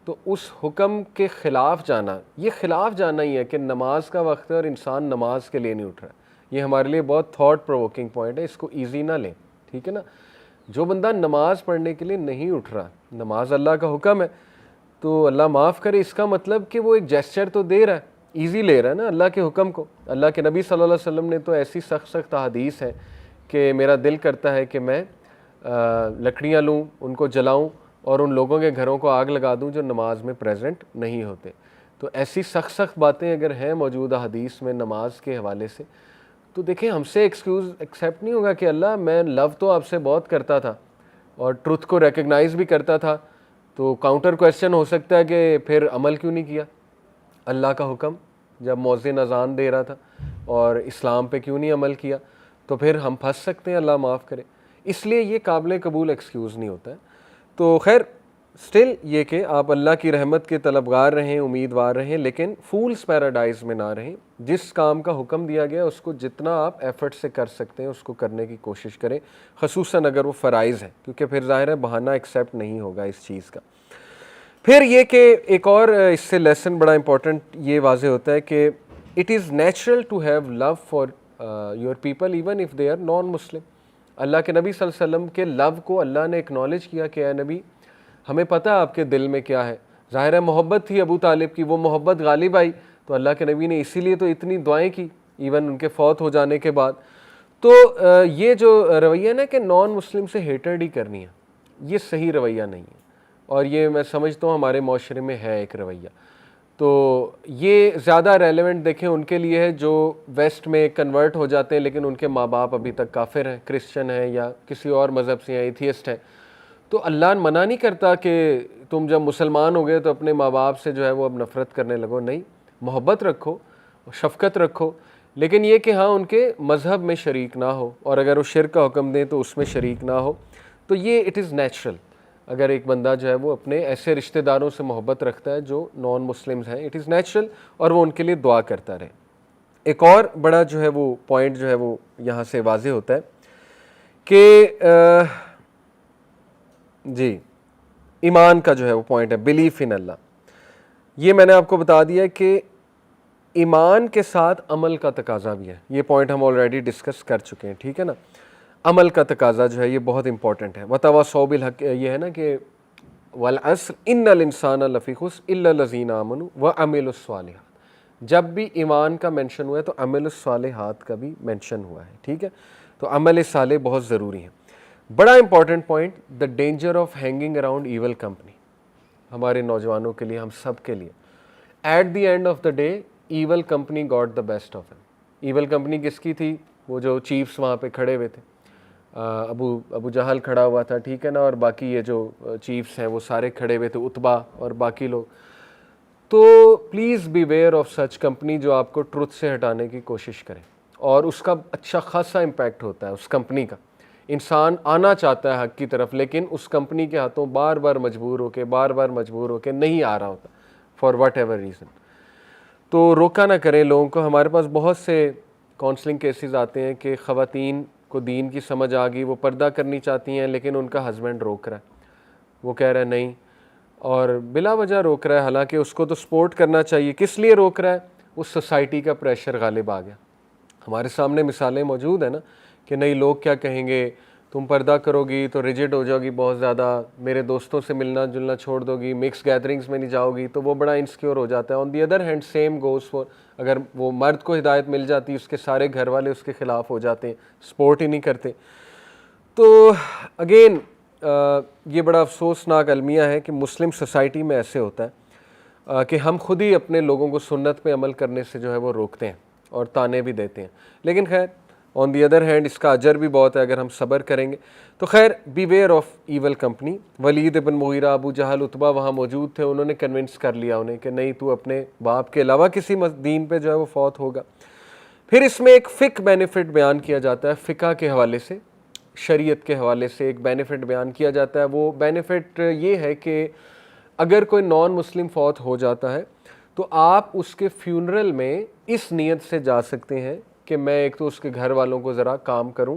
تو اس حکم کے خلاف جانا, یہ خلاف جانا ہی ہے کہ نماز کا وقت ہے اور انسان نماز کے لیے نہیں اٹھ رہا. یہ ہمارے لیے بہت تھاٹ پرووکنگ پوائنٹ ہے, اس کو ایزی نہ لیں. ٹھیک ہے نا, جو بندہ نماز پڑھنے کے لیے نہیں اٹھ رہا, نماز اللہ کا حکم ہے, تو اللہ معاف کرے, اس کا مطلب کہ وہ ایک جیسچر تو دے رہا ہے, ایزی لے رہا ہے نا اللہ کے حکم کو. اللہ کے نبی صلی اللہ علیہ وسلم نے تو ایسی سخت سخت احادیث ہیں کہ میرا دل کرتا ہے کہ میں لکڑیاں لوں, ان کو جلاؤں اور ان لوگوں کے گھروں کو آگ لگا دوں جو نماز میں پریزنٹ نہیں ہوتے. تو ایسی سخت سخت باتیں اگر ہیں موجودہ حدیث میں نماز کے حوالے سے, تو دیکھیں ہم سے ایکسکیوز ایکسیپٹ نہیں ہوگا کہ اللہ میں لو تو آپ سے بہت کرتا تھا اور ٹروتھ کو ریکگنائز بھی کرتا تھا, تو کاؤنٹر کویسچن ہو سکتا ہے کہ پھر عمل کیوں نہیں کیا اللہ کا حکم جب مؤذن اذان دے رہا تھا, اور اسلام پہ کیوں نہیں عمل کیا, تو پھر ہم پھنس سکتے ہیں, اللہ معاف کرے. اس لیے یہ قابل قبول ایکسکیوز نہیں ہوتا ہے. تو خیر سٹل یہ کہ آپ اللہ کی رحمت کے طلبگار رہیں, امیدوار رہیں, لیکن فولس پیراڈائز میں نہ رہیں. جس کام کا حکم دیا گیا اس کو جتنا آپ ایفرٹ سے کر سکتے ہیں اس کو کرنے کی کوشش کریں, خصوصاً اگر وہ فرائض ہے, کیونکہ پھر ظاہر ہے بہانہ ایکسیپٹ نہیں ہوگا اس چیز کا. پھر یہ کہ ایک اور اس سے لیسن بڑا امپورٹنٹ یہ واضح ہوتا ہے کہ it is natural to have love for your people even if they are non Muslim. Allah کے نبی صلی اللہ علیہ وسلم کے لو کو اللہ نے اکنالج کیا کہ اے نبی ہمیں پتہ ہے آپ کے دل میں کیا ہے. ظاہر ہے محبت تھی ابو طالب کی, وہ محبت غالب آئی تو اللہ کے نبی نے اسی لیے تو اتنی دعائیں کی ایون ان کے فوت ہو جانے کے بعد. تو یہ جو رویہ نا کہ نان مسلم سے ہیٹرڈ ہی کرنی ہے, یہ صحیح رویہ نہیں ہے, اور یہ میں سمجھتا ہوں ہمارے معاشرے میں ہے ایک رویہ. تو یہ زیادہ ریلیونٹ دیکھیں ان کے لیے ہے جو ویسٹ میں کنورٹ ہو جاتے ہیں لیکن ان کے ماں باپ ابھی تک کافر ہیں, کرسچن ہیں یا کسی اور مذہب سے ہیں, ایتھیسٹ ہیں. تو اللہ منع نہیں کرتا کہ تم جب مسلمان ہو گئے تو اپنے ماں باپ سے جو ہے وہ اب نفرت کرنے لگو. نہیں, محبت رکھو, شفقت رکھو, لیکن یہ کہ ہاں ان کے مذہب میں شریک نہ ہو, اور اگر وہ شرک کا حکم دیں تو اس میں شریک نہ ہو. تو یہ اٹ از نیچرل. اگر ایک بندہ جو ہے وہ اپنے ایسے رشتہ داروں سے محبت رکھتا ہے جو نان مسلمز ہیں, اٹ از نیچرل, اور وہ ان کے لیے دعا کرتا رہے. ایک اور بڑا جو ہے وہ پوائنٹ جو ہے وہ یہاں سے واضح ہوتا ہے کہ جی ایمان کا جو ہے وہ پوائنٹ ہے, بلیف ان اللہ. یہ میں نے آپ کو بتا دیا کہ ایمان کے ساتھ عمل کا تقاضا بھی ہے، یہ پوائنٹ ہم آلریڈی ڈسکس کر چکے ہیں، ٹھیک ہے نا. عمل کا تقاضا جو ہے یہ بہت امپورٹنٹ ہے. وتواصوا بالحق یہ ہے نا کہ والعصر ان الانسان لفی خسر الا الذین آمنوا وعملوا الصالحات. جب بھی ایمان کا مینشن ہوا ہے تو عمل الصالحات کا بھی مینشن ہوا ہے، ٹھیک ہے. تو عمل صالح بہت ضروری ہے. بڑا important point, the danger of hanging around evil company. ہمارے نوجوانوں کے لیے، ہم سب کے لیے، at the end of the day evil company got the best of M. Evil company کس کی تھی؟ وہ جو چیفس وہاں پہ کھڑے ہوئے تھے، ابو جہل کھڑا ہوا تھا، ٹھیک ہے نا، اور باقی یہ جو چیفس ہیں وہ سارے کھڑے ہوئے تھے، عتبہ اور باقی لوگ. تو please beware of such company جو آپ کو ٹروتھ سے ہٹانے کی کوشش کرے، اور اس کا اچھا خاصا امپیکٹ ہوتا ہے اس کمپنی کا. انسان آنا چاہتا ہے حق کی طرف، لیکن اس کمپنی کے ہاتھوں بار بار مجبور ہو کے نہیں آ رہا ہوتا فار واٹ ایور ریزن. تو روکا نہ کریں لوگوں کو. ہمارے پاس بہت سے کاؤنسلنگ کیسز آتے ہیں کہ خواتین کو دین کی سمجھ آ گئی، وہ پردہ کرنی چاہتی ہیں لیکن ان کا ہسبینڈ روک رہا ہے، وہ کہہ رہا ہے نہیں، اور بلا وجہ روک رہا ہے، حالانکہ اس کو تو سپورٹ کرنا چاہیے. کس لیے روک رہا ہے؟ اس سوسائٹی کا پریشر غالب آ گیا. ہمارے سامنے مثالیں موجود ہیں نا کہ نہیں لوگ کیا کہیں گے، تم پردہ کرو گی تو ریجڈ ہو جاؤ گی بہت زیادہ، میرے دوستوں سے ملنا جلنا چھوڑ دو گی، مکس گیدرنگز میں نہیں جاؤ گی، تو وہ بڑا انسیکیور ہو جاتا ہے. On the other hand same goes for, اگر وہ مرد کو ہدایت مل جاتی اس کے سارے گھر والے اس کے خلاف ہو جاتے ہیں، سپورٹ ہی نہیں کرتے. تو اگین یہ بڑا افسوسناک المیہ ہے کہ مسلم سوسائٹی میں ایسے ہوتا ہے کہ ہم خود ہی اپنے لوگوں کو سنت پہ عمل کرنے سے جو ہے وہ روکتے ہیں اور تانے بھی دیتے ہیں. لیکن خیر آن دی ادر ہینڈ اس کا اجر بھی بہت ہے اگر ہم صبر کریں گے. تو خیر beware of evil company. Walid bin Mughira, Abu Jahl, Utbah وہاں موجود تھے، انہوں نے کنونس کر لیا انہیں کہ نہیں تو اپنے باپ کے علاوہ کسی دین پہ جو ہے وہ فوت ہوگا. پھر اس میں ایک فقہ بینیفٹ بیان کیا جاتا ہے، فقہ کے حوالے سے، شریعت کے حوالے سے ایک بینیفٹ بیان کیا جاتا ہے. وہ بینیفٹ یہ ہے کہ اگر کوئی نان مسلم فوت ہو جاتا ہے تو آپ اس کے فیونرل میں اس نیت سے جا سکتے ہیں کہ میں ایک تو اس کے گھر والوں کو ذرا کام کروں.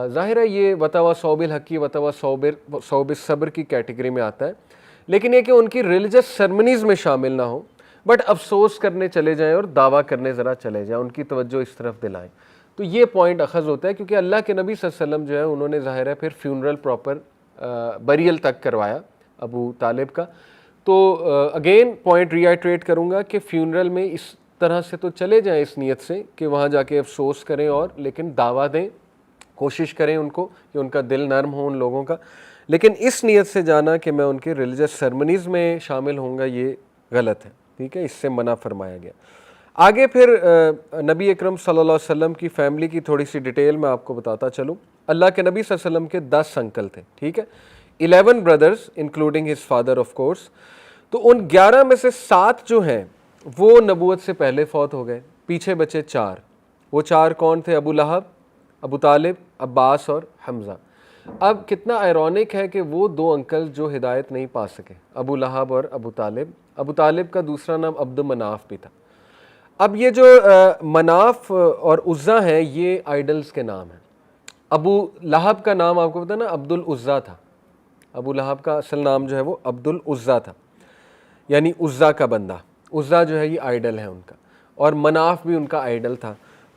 ظاہر ہے یہ وتواصوا بالحق وتواصوا بالصبر کی کیٹیگری میں آتا ہے، لیکن یہ کہ ان کی ریلیجس سرمنیز میں شامل نہ ہو، بٹ افسوس کرنے چلے جائیں اور دعویٰ کرنے ذرا چلے جائیں، ان کی توجہ اس طرف دلائیں. تو یہ پوائنٹ اخذ ہوتا ہے کیونکہ اللہ کے نبی صلی اللہ علیہ وسلم جو ہے انہوں نے ظاہر ہے پھر فیونرل پراپر بریل تک کروایا ابو طالب کا. تو اگین پوائنٹ ری آئٹریٹ کروں گا کہ فیونرل میں اس طرح سے تو چلے جائیں اس نیت سے کہ وہاں جا کے افسوس کریں، اور لیکن دعویٰ دیں، کوشش کریں ان کو کہ ان کا دل نرم ہو ان لوگوں کا. لیکن اس نیت سے جانا کہ میں ان کے ریلیجس سرمنیز میں شامل ہوں گا، یہ غلط ہے، ٹھیک ہے، اس سے منع فرمایا گیا. آگے پھر نبی اکرم صلی اللہ علیہ وسلم کی فیملی کی تھوڑی سی ڈیٹیل میں آپ کو بتاتا چلوں. اللہ کے نبی صلی اللہ علیہ وسلم کے 10 انکل تھے، ٹھیک ہے، 11 brothers including his father of course. تو ان 11 میں سے 7 جو ہیں وہ نبوت سے پہلے فوت ہو گئے، پیچھے بچے 4. وہ 4 کون تھے؟ ابو لہب، ابو طالب، عباس اور حمزہ. اب کتنا آئرونک ہے کہ وہ 2 انکل جو ہدایت نہیں پا سکے، ابو لہب اور ابو طالب. ابو طالب کا دوسرا نام عبد مناف بھی تھا. اب یہ جو مناف اور عزا ہیں یہ آئیڈلز کے نام ہیں. ابو لہب کا نام آپ کو پتہ نا عبد العزا تھا. ابو لہب کا اصل نام جو ہے وہ عبد العزا تھا، یعنی عزا کا بندہ. عزا جو ہے یہ آئیڈل ہے ان کا، اور مناف بھی ان کا آئیڈل تھا.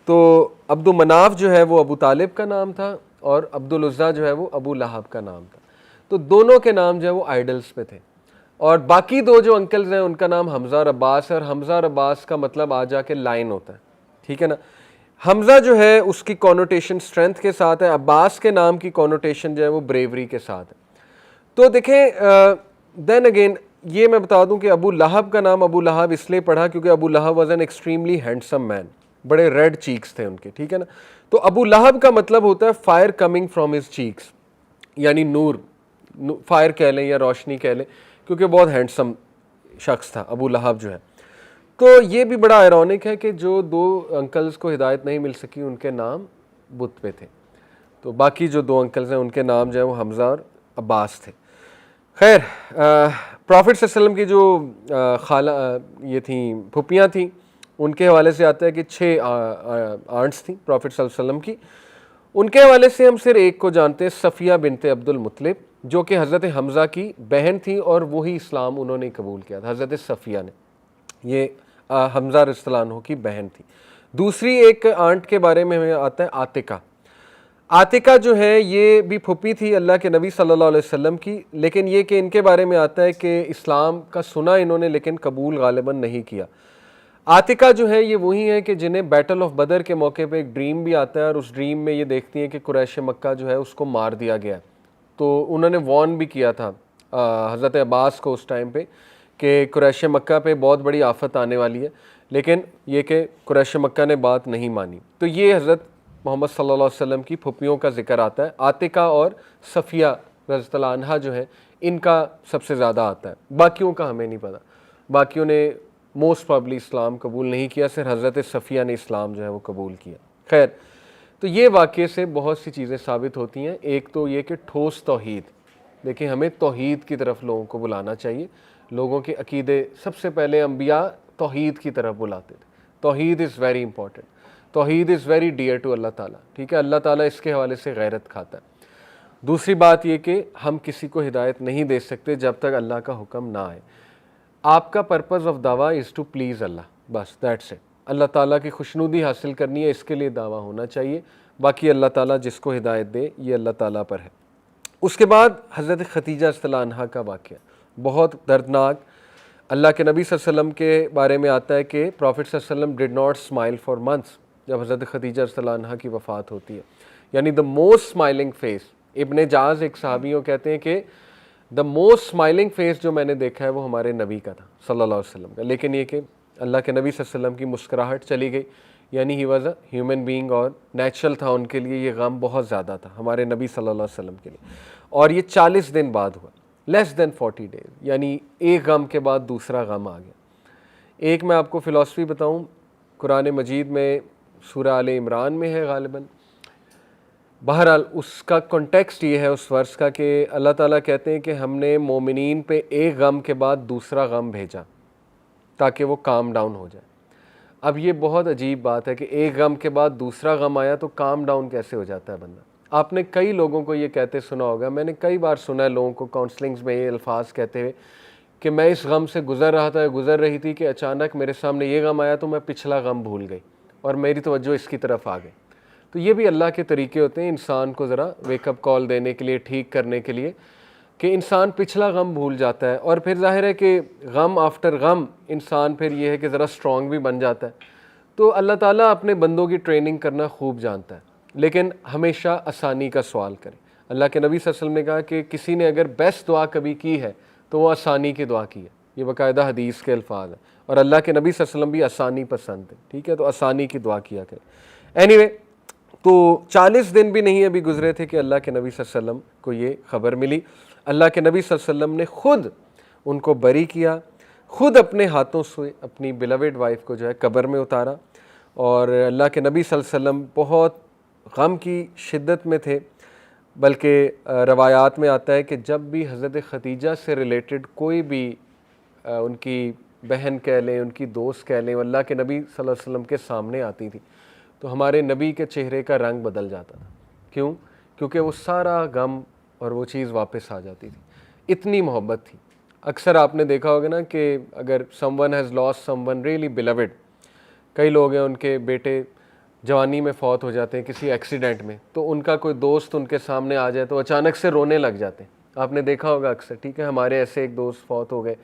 تو عبد مناف جو ہے وہ ابو طالب کا نام تھا، اور عبد العزا جو ہے وہ ابو لہب کا نام تھا. تو دونوں کے نام جو ہے وہ آئیڈلز پہ تھے. اور باقی 2 جو انکلز ہیں ان کا نام حمزہ اور عباس ہے، اور حمزہ اور عباس کا مطلب آ جا کے لائن ہوتا ہے، ٹھیک ہے نا. حمزہ جو ہے اس کی کونوٹیشن اسٹرینتھ کے ساتھ ہے، عباس کے نام کی کونوٹیشن جو ہے وہ بریوری کے ساتھ ہے. تو دیکھیں دین اگین یہ میں بتا دوں کہ ابو لہب کا نام ابو لہب اس لیے پڑھا کیونکہ ابو لہب واز این ایکسٹریملی ہینڈسم مین، بڑے ریڈ چیکس تھے ان کے، ٹھیک ہے نا. تو ابو لہب کا مطلب ہوتا ہے fire coming from his cheeks, یعنی نور، فائر کہہ لیں یا روشنی کہہ لیں، کیونکہ بہت ہینڈسم شخص تھا ابو لہب جو ہے. تو یہ بھی بڑا آئرونک ہے کہ جو 2 انکلز کو ہدایت نہیں مل سکی ان کے نام بت پہ تھے. تو باقی جو 2 انکلز ہیں ان کے نام جو ہے وہ حمزہ اور عباس تھے. خیر پرافٹ صلی اللہ علیہ وسلم کی جو خالہ یہ تھیں پھپھیاں تھیں، ان کے حوالے سے آتا ہے کہ 6 آنٹس تھیں پرافٹ صلی اللہ علیہ وسلم کی. ان کے حوالے سے ہم صرف ایک کو جانتے ہیں، صفیہ بنت عبد المطلب، جو کہ حضرت حمزہ کی بہن تھی، اور وہی اسلام انہوں نے قبول کیا تھا، حضرت صفیہ نے، یہ حمزہ رضی اللہ عنہ کی بہن تھی۔ دوسری ایک آنٹ کے بارے میں ہمیں آتا ہے عاتقہ۔ عاتقہ جو ہے یہ بھی پھوپھی تھی اللہ کے نبی صلی اللہ علیہ وسلم کی، لیکن یہ کہ ان کے بارے میں آتا ہے کہ اسلام کا سنا انہوں نے لیکن قبول غالباً نہیں کیا۔ عاتقہ جو ہے یہ وہی ہے کہ جنہیں بیٹل آف بدر کے موقع پہ ایک ڈریم بھی آتا ہے، اور اس ڈریم میں یہ دیکھتی ہیں کہ قریش مکہ جو ہے اس کو مار دیا گیا ہے۔ تو انہوں نے وارن بھی کیا تھا حضرت عباس کو اس ٹائم پہ کہ قریش مکہ پہ بہت بڑی آفت آنے والی ہے، لیکن یہ کہ قریش مکہ نے بات نہیں مانی۔ تو یہ حضرت محمد صلی اللہ علیہ وسلم کی پھوپھیوں کا ذکر آتا ہے۔ عاتقہ اور صفیہ رضی اللہ عنہا جو ہیں ان کا سب سے زیادہ آتا ہے، باقیوں کا ہمیں نہیں پتہ۔ باقیوں نے موسٹ پرابلی اسلام قبول نہیں کیا، صرف حضرت صفیہ نے اسلام جو ہے وہ قبول کیا۔ خیر، تو یہ واقعے سے بہت سی چیزیں ثابت ہوتی ہیں۔ ایک تو یہ کہ ٹھوس توحید، دیکھیں ہمیں توحید کی طرف لوگوں کو بلانا چاہیے۔ لوگوں کے عقیدے سب سے پہلے انبیاء توحید کی طرف بلاتے تھے۔ توحید از ویری امپورٹنٹ، توحید از ویری ڈیئر ٹو اللہ تعالیٰ، ٹھیک ہے، اللہ تعالیٰ اس کے حوالے سے غیرت کھاتا ہے۔ دوسری بات یہ کہ ہم کسی کو ہدایت نہیں دے سکتے جب تک اللہ کا حکم نہ آئے۔ آپ کا پرپز آف دعویٰ از ٹو پلیز اللہ، بس دیٹس اٹ۔ اللہ تعالیٰ کی خوشنودی حاصل کرنی ہے، اس کے لیے دعویٰ ہونا چاہیے، باقی اللہ تعالیٰ جس کو ہدایت دے یہ اللہ تعالیٰ پر ہے۔ اس کے بعد حضرت خدیجہ رضی اللہ عنہا کا واقعہ بہت دردناک۔ اللہ کے نبی صلی اللہ علیہ وسلم کے بارے میں آتا ہے کہ پروفٹ صلی اللہ علیہ وسلم did not smile for months, جب حضرت خدیجہ رضی اللہ عنہا کی وفات ہوتی ہے، یعنی دا موسٹ اسمائلنگ فیس۔ ابن جاز ایک صحابیوں کہتے ہیں کہ دا موسٹ اسمائلنگ فیس جو میں نے دیکھا ہے وہ ہمارے نبی کا تھا صلی اللہ علیہ وسلم کا، لیکن یہ کہ اللہ کے نبی صلی اللہ علیہ وسلم کی مسکراہٹ چلی گئی، یعنی he was a human being, اور نیچرل تھا ان کے لیے، یہ غم بہت زیادہ تھا ہمارے نبی صلی اللہ علیہ وسلم کے لیے، اور یہ 40 دن بعد ہوا، لیس دین 40 days، یعنی ایک غم کے بعد دوسرا غم آ گیا۔ ایک میں آپ کو فلسفی بتاؤں، قرآن مجید میں سورہ آل عمران میں ہے غالباً، بہرحال اس کا کنٹیکسٹ یہ ہے اس ورس کا کہ اللہ تعالیٰ کہتے ہیں کہ ہم نے مومنین پہ ایک غم کے بعد دوسرا غم بھیجا تاکہ وہ کام ڈاؤن ہو جائے۔ اب یہ بہت عجیب بات ہے کہ ایک غم کے بعد دوسرا غم آیا تو کام ڈاؤن کیسے ہو جاتا ہے بندہ؟ آپ نے کئی لوگوں کو یہ کہتے سنا ہوگا، میں نے کئی بار سنا ہے لوگوں کو کاؤنسلنگز میں یہ الفاظ کہتے ہوئے کہ میں اس غم سے گزر رہا تھا، گزر رہی تھی کہ اچانک میرے سامنے یہ غم آیا تو میں پچھلا غم بھول گئی اور میری توجہ اس کی طرف آ گئی۔ تو یہ بھی اللہ کے طریقے ہوتے ہیں انسان کو ذرا ویک اپ کال دینے کے لیے، ٹھیک کرنے کے لیے، کہ انسان پچھلا غم بھول جاتا ہے، اور پھر ظاہر ہے کہ غم آفٹر غم انسان پھر یہ ہے کہ ذرا سٹرونگ بھی بن جاتا ہے۔ تو اللہ تعالیٰ اپنے بندوں کی ٹریننگ کرنا خوب جانتا ہے، لیکن ہمیشہ آسانی کا سوال کریں۔ اللہ کے نبی صلی اللہ علیہ وسلم نے کہا کہ کسی نے اگر بیسٹ دعا کبھی کی ہے تو وہ آسانی کی دعا کی ہے، یہ باقاعدہ حدیث کے الفاظ ہیں، اور اللہ کے نبی صلی اللہ علیہ وسلم بھی آسانی پسند ہے، ٹھیک ہے، تو آسانی کی دعا کیا کریں۔ اینی وے، تو 40 دن بھی نہیں ابھی گزرے تھے کہ اللہ کے نبی صلی اللہ علیہ وسلم کو یہ خبر ملی۔ اللہ کے نبی صلی اللہ علیہ وسلم نے خود ان کو بری کیا، خود اپنے ہاتھوں سے اپنی بیلوڈ وائف کو جو ہے قبر میں اتارا، اور اللہ کے نبی صلی اللہ علیہ وسلم بہت غم کی شدت میں تھے، بلکہ روایات میں آتا ہے کہ جب بھی حضرت خدیجہ سے ریلیٹڈ کوئی بھی ان کی بہن کہہ لیں، ان کی دوست کہہ لیں، اللہ کے نبی صلی اللہ علیہ وسلم کے سامنے آتی تھی تو ہمارے نبی کے چہرے کا رنگ بدل جاتا تھا۔ کیوں؟ کیونکہ وہ سارا غم اور وہ چیز واپس آ جاتی تھی، اتنی محبت تھی۔ اکثر آپ نے دیکھا ہوگا نا کہ اگر someone has lost someone really beloved, کئی لوگ ہیں ان کے بیٹے جوانی میں فوت ہو جاتے ہیں کسی ایکسیڈنٹ میں، تو ان کا کوئی دوست ان کے سامنے آ جائے تو اچانک سے رونے لگ جاتے ہیں، آپ نے دیکھا ہوگا اکثر، ٹھیک ہے۔ ہمارے ایسے ایک دوست فوت ہو گئے،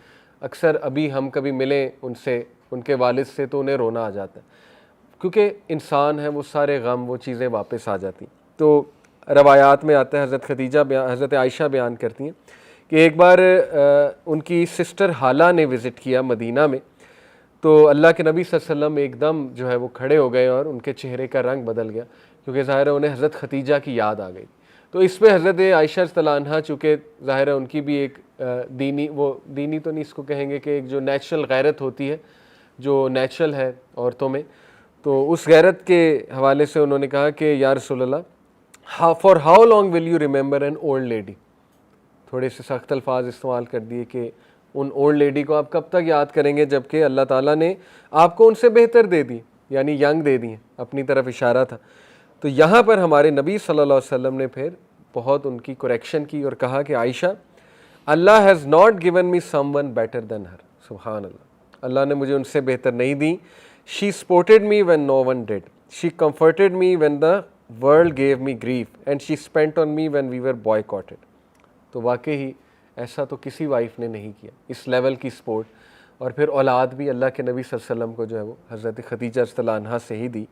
اکثر ابھی ہم کبھی ملیں ان سے، ان کے والد سے، تو انہیں رونا آ جاتا ہے، کیونکہ انسان ہے، وہ سارے غم، وہ چیزیں واپس آ جاتی۔ تو روایات میں آتا ہے، حضرت عائشہ بیان کرتی ہیں کہ ایک بار ان کی سسٹر حالہ نے وزٹ کیا مدینہ میں، تو اللہ کے نبی صلی اللہ علیہ وسلم ایک دم جو ہے وہ کھڑے ہو گئے اور ان کے چہرے کا رنگ بدل گیا، کیونکہ ظاہر ہے انہیں حضرت خدیجہ کی یاد آ گئی۔ تو اس پہ حضرت عائشہ رضی اللہ عنہا، چونکہ ظاہر ہے ان کی بھی ایک دینی تو نہیں اس کو کہیں گے، کہ ایک جو نیچرل غیرت ہوتی ہے، جو نیچرل ہے عورتوں میں، تو اس غیرت کے حوالے سے انہوں نے کہا کہ یا رسول اللہ، for how long will you remember an old lady, تھوڑے سے سخت الفاظ استعمال کر دیے کہ ان اولڈ لیڈی کو آپ کب تک یاد کریں گے، جبکہ اللہ تعالیٰ نے آپ کو ان سے بہتر دے دی، یعنی ینگ دے دی، اپنی طرف اشارہ تھا۔ تو یہاں پر ہمارے نبی صلی اللہ علیہ وسلم نے پھر بہت ان کی کریکشن کی اور کہا کہ Aisha, Allah has not given me someone better than her, سبحان اللہ، اللہ نے مجھے ان سے بہتر نہیں دی. She supported me when no one did. She comforted me when the world gave me grief. And she spent on me when we were boycotted. تو واقعی ایسا تو کسی وائف نے نہیں کیا, اس لیول کی سپورٹ. اور پھر اولاد بھی اللہ کے نبی صلی اللہ علیہ وسلم کو جو ہے وہ حضرت خدیجہ رضی اللہ عنہا سے ہی دی.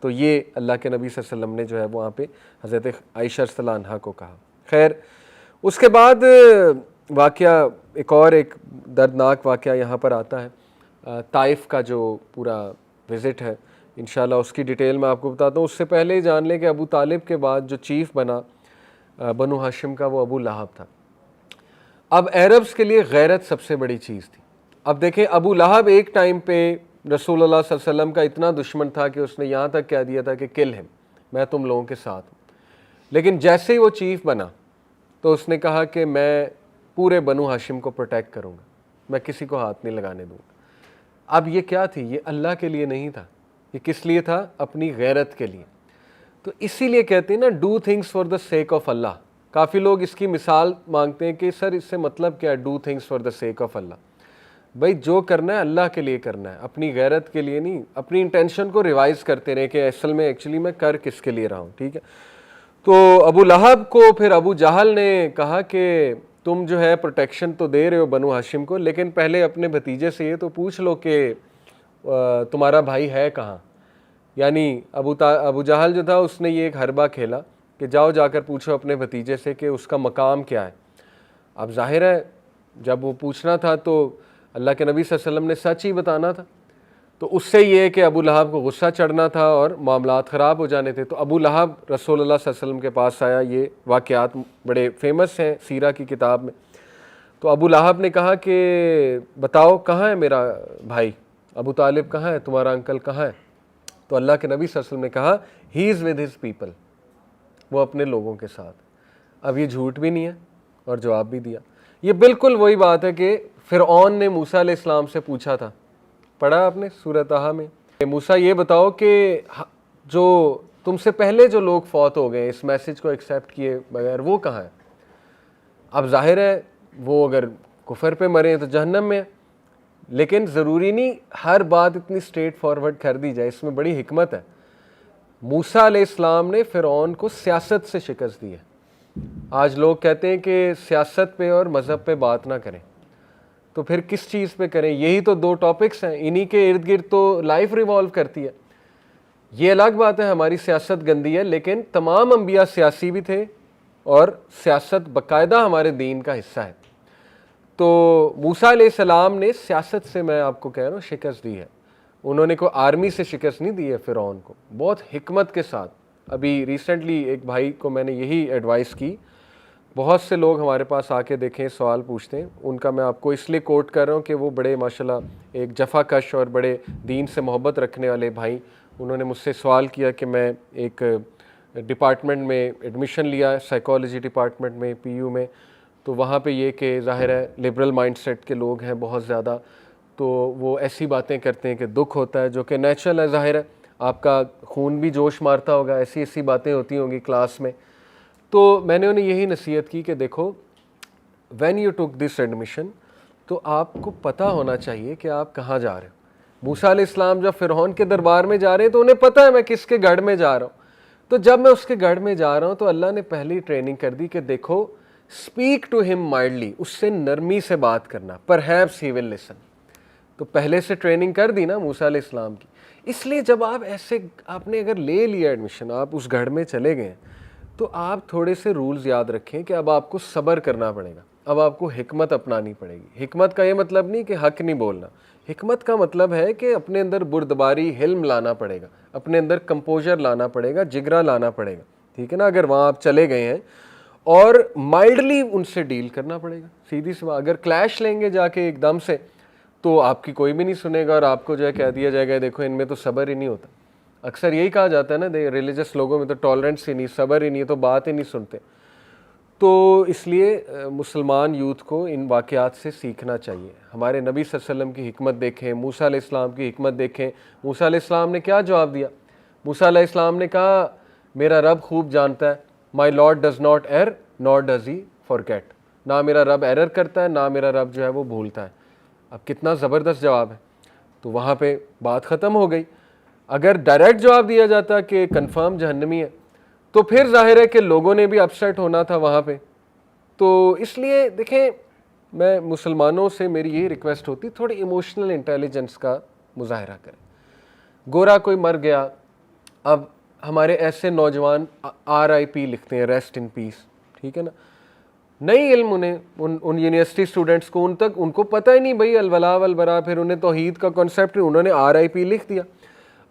تو یہ اللہ کے نبی صلی اللہ علیہ وسلم نے جو ہے وہاں پہ حضرت عائشہ رضی اللہ عنہا کو کہا. خیر, اس کے بعد واقعہ ایک دردناک واقعہ یہاں پر آتا ہے. طائف کا جو پورا وزٹ ہے, انشاءاللہ اس کی ڈیٹیل میں آپ کو بتاتا ہوں. اس سے پہلے ہی جان لیں کہ ابو طالب کے بعد جو چیف بنا بنو ہاشم کا, وہ ابو لہب تھا. اب عربز کے لیے غیرت سب سے بڑی چیز تھی. اب دیکھیں, ابو لہب ایک ٹائم پہ رسول اللہ صلی اللہ علیہ وسلم کا اتنا دشمن تھا کہ اس نے یہاں تک کہہ دیا تھا کہ کل ہم, میں تم لوگوں کے ساتھ ہوں. لیکن جیسے ہی وہ چیف بنا تو اس نے کہا کہ میں پورے بنو ہاشم کو پروٹیکٹ کروں گا, میں کسی کو ہاتھ نہیں لگانے دوں گا. اب یہ کیا تھی؟ یہ اللہ کے لیے نہیں تھا, یہ کس لیے تھا؟ اپنی غیرت کے لیے. تو اسی لیے کہتے ہیں نا, do things for the sake of Allah. کافی لوگ اس کی مثال مانگتے ہیں کہ سر اس سے مطلب کیا ہے do things for the sake of Allah. بھائی جو کرنا ہے اللہ کے لیے کرنا ہے, اپنی غیرت کے لیے نہیں. اپنی انٹینشن کو ریوائز کرتے رہے کہ اصل میں ایکچولی میں کر کس کے لیے رہا ہوں. ٹھیک ہے, تو ابو لہب کو پھر ابو جہل نے کہا کہ تم جو ہے پروٹیکشن تو دے رہے ہو بنو ہاشم کو, لیکن پہلے اپنے بھتیجے سے یہ تو پوچھ لو کہ تمہارا بھائی ہے کہاں. یعنی ابو جہل جو تھا اس نے یہ ایک حربہ کھیلا کہ جاؤ جا کر پوچھو اپنے بھتیجے سے کہ اس کا مقام کیا ہے. اب ظاہر ہے جب وہ پوچھنا تھا تو اللہ کے نبی صلی اللہ علیہ وسلم نے سچ ہی بتانا تھا. تو اس سے یہ کہ ابو لہب کو غصہ چڑھنا تھا اور معاملات خراب ہو جانے تھے. تو ابو لہب رسول اللہ صلی اللہ علیہ وسلم کے پاس آیا. یہ واقعات بڑے فیمس ہیں سیرہ کی کتاب میں. تو ابو لہب نے کہا کہ بتاؤ کہاں ہے میرا بھائی, ابو طالب کہاں ہے, تمہارا انکل کہاں ہے؟ تو اللہ کے نبی صلی اللہ علیہ وسلم نے کہا ہی از ود ہز پیپل, وہ اپنے لوگوں کے ساتھ. اب یہ جھوٹ بھی نہیں ہے اور جواب بھی دیا. یہ بالکل وہی بات ہے کہ فرعون نے موسیٰ علیہ السلام سے پوچھا تھا, پڑھا آپ نے سورہ طٰہٰ میں, کہ موسیٰ یہ بتاؤ کہ جو تم سے پہلے جو لوگ فوت ہو گئے اس میسج کو ایکسیپٹ کیے بغیر, وہ کہاں ہے؟ اب ظاہر ہے وہ اگر کفر پہ مرے تو جہنم میں ہے, لیکن ضروری نہیں ہر بات اتنی اسٹریٹ فارورڈ کر دی جائے, اس میں بڑی حکمت ہے. موسیٰ علیہ السلام نے فرعون کو سیاست سے شکست دی ہے. آج لوگ کہتے ہیں کہ سیاست پہ اور مذہب پہ بات نہ کریں, تو پھر کس چیز پہ کریں؟ یہی تو دو ٹاپکس ہیں, انہی کے ارد گرد تو لائف ریوالو کرتی ہے. یہ الگ بات ہے ہماری سیاست گندی ہے, لیکن تمام انبیاء سیاسی بھی تھے اور سیاست باقاعدہ ہمارے دین کا حصہ ہے. تو موسیٰ علیہ السلام نے سیاست سے, میں آپ کو کہہ رہا ہوں, شکست دی ہے. انہوں نے کوئی آرمی سے شکست نہیں دی ہے فرعون کو, بہت حکمت کے ساتھ. ابھی ریسنٹلی ایک بھائی کو میں نے یہی ایڈوائس کی. بہت سے لوگ ہمارے پاس آ کے دیکھیں سوال پوچھتے ہیں, ان کا میں آپ کو اس لیے کوٹ کر رہا ہوں کہ وہ بڑے ماشاءاللہ ایک جفا کش اور بڑے دین سے محبت رکھنے والے بھائی. انہوں نے مجھ سے سوال کیا کہ میں ایک ڈپارٹمنٹ میں ایڈمیشن لیا, سائیکالوجی ڈپارٹمنٹ میں پی یو میں. تو وہاں پہ یہ کہ ظاہر ہے لبرل مائنڈ سیٹ کے لوگ ہیں بہت زیادہ, تو وہ ایسی باتیں کرتے ہیں کہ دکھ ہوتا ہے, جو کہ نیچرل ہے. ظاہر ہے آپ کا خون بھی جوش مارتا ہوگا, ایسی باتیں ہوتی ہوں گی کلاس میں. تو میں نے انہیں یہی نصیحت کی کہ دیکھو, when you tick this admission, تو آپ کو پتہ ہونا چاہیے کہ آپ کہاں جا رہے ہو. موسیٰ علیہ السلام جب فرعون کے دربار میں جا رہے ہیں تو انہیں پتہ ہے میں کس کے گڑھ میں جا رہا ہوں. تو جب میں اس کے گڑھ میں جا رہا ہوں تو اللہ نے پہلی ٹریننگ کر دی کہ دیکھو, اسپیک ٹو ہم مائلڈلی, اس سے نرمی سے بات کرنا, پرہیپس ہی ول لسن. تو پہلے سے ٹریننگ کر دی نا موسیٰ علیہ السلام کی. اس لیے جب آپ ایسے, آپ نے اگر لے لیا ایڈمیشن, آپ اس گھر میں چلے گئے, تو آپ تھوڑے سے رولز یاد رکھیں کہ اب آپ کو صبر کرنا پڑے گا, اب آپ کو حکمت اپنانی پڑے گی. حکمت کا یہ مطلب نہیں کہ حق نہیں بولنا, حکمت کا مطلب ہے کہ اپنے اندر بردباری, حلم لانا پڑے گا, اپنے اندر کمپوزر لانا پڑے گا, جگرا لانا پڑے گا. ٹھیک ہے نا, اگر وہاں آپ چلے گئے ہیں, اور مائلڈلی ان سے ڈیل کرنا پڑے گا. سیدھی سی بات, اگر کلیش لیں گے جا کے ایک دم سے, تو آپ کی کوئی بھی نہیں سنے گا, اور آپ کو جو ہے کہہ دیا جائے گا دیکھو ان میں تو صبر ہی نہیں ہوتا. اکثر یہی کہا جاتا ہے نا, ریلیجس لوگوں میں تو ٹالرنس ہی نہیں, صبر ہی نہیں, تو بات ہی نہیں سنتے. تو اس لیے مسلمان یوتھ کو ان واقعات سے سیکھنا چاہیے. ہمارے نبی صلی اللہ علیہ وسلم کی حکمت دیکھیں, موسیٰ علیہ السلام کی حکمت دیکھیں. موسیٰ علیہ السلام نے کیا جواب دیا؟ موسیٰ علیہ السلام نے کہا میرا رب خوب جانتا ہے, مائی لارڈ ڈز ناٹ ایئر نار ڈز ہی فارگیٹ. نہ میرا رب ایرر کرتا ہے, نہ میرا رب جو ہے وہ بھولتا ہے. اب کتنا زبردست جواب ہے. تو وہاں پہ بات ختم ہو گئی. اگر ڈائریکٹ جواب دیا جاتا کہ کنفرم جہنمی ہے تو پھر ظاہر ہے کہ لوگوں نے بھی اپسیٹ ہونا تھا وہاں پہ. تو اس لیے دیکھیں میں مسلمانوں سے میری یہی ریکویسٹ ہوتی تھوڑی ایموشنل انٹیلیجنس کا مظاہرہ کریں. گورا کوئی مر گیا, اب ہمارے ایسے نوجوان RIP لکھتے ہیں, ریسٹ ان پیس, ٹھیک ہے نا, نہیں علم انہیں ان یونیورسٹی اسٹوڈنٹس کو ان کو پتہ ہی نہیں بھائی الولاء والبراء, پھر انہیں توحید کا کانسیپٹ نہیں, انہوں نے RIP لکھ دیا.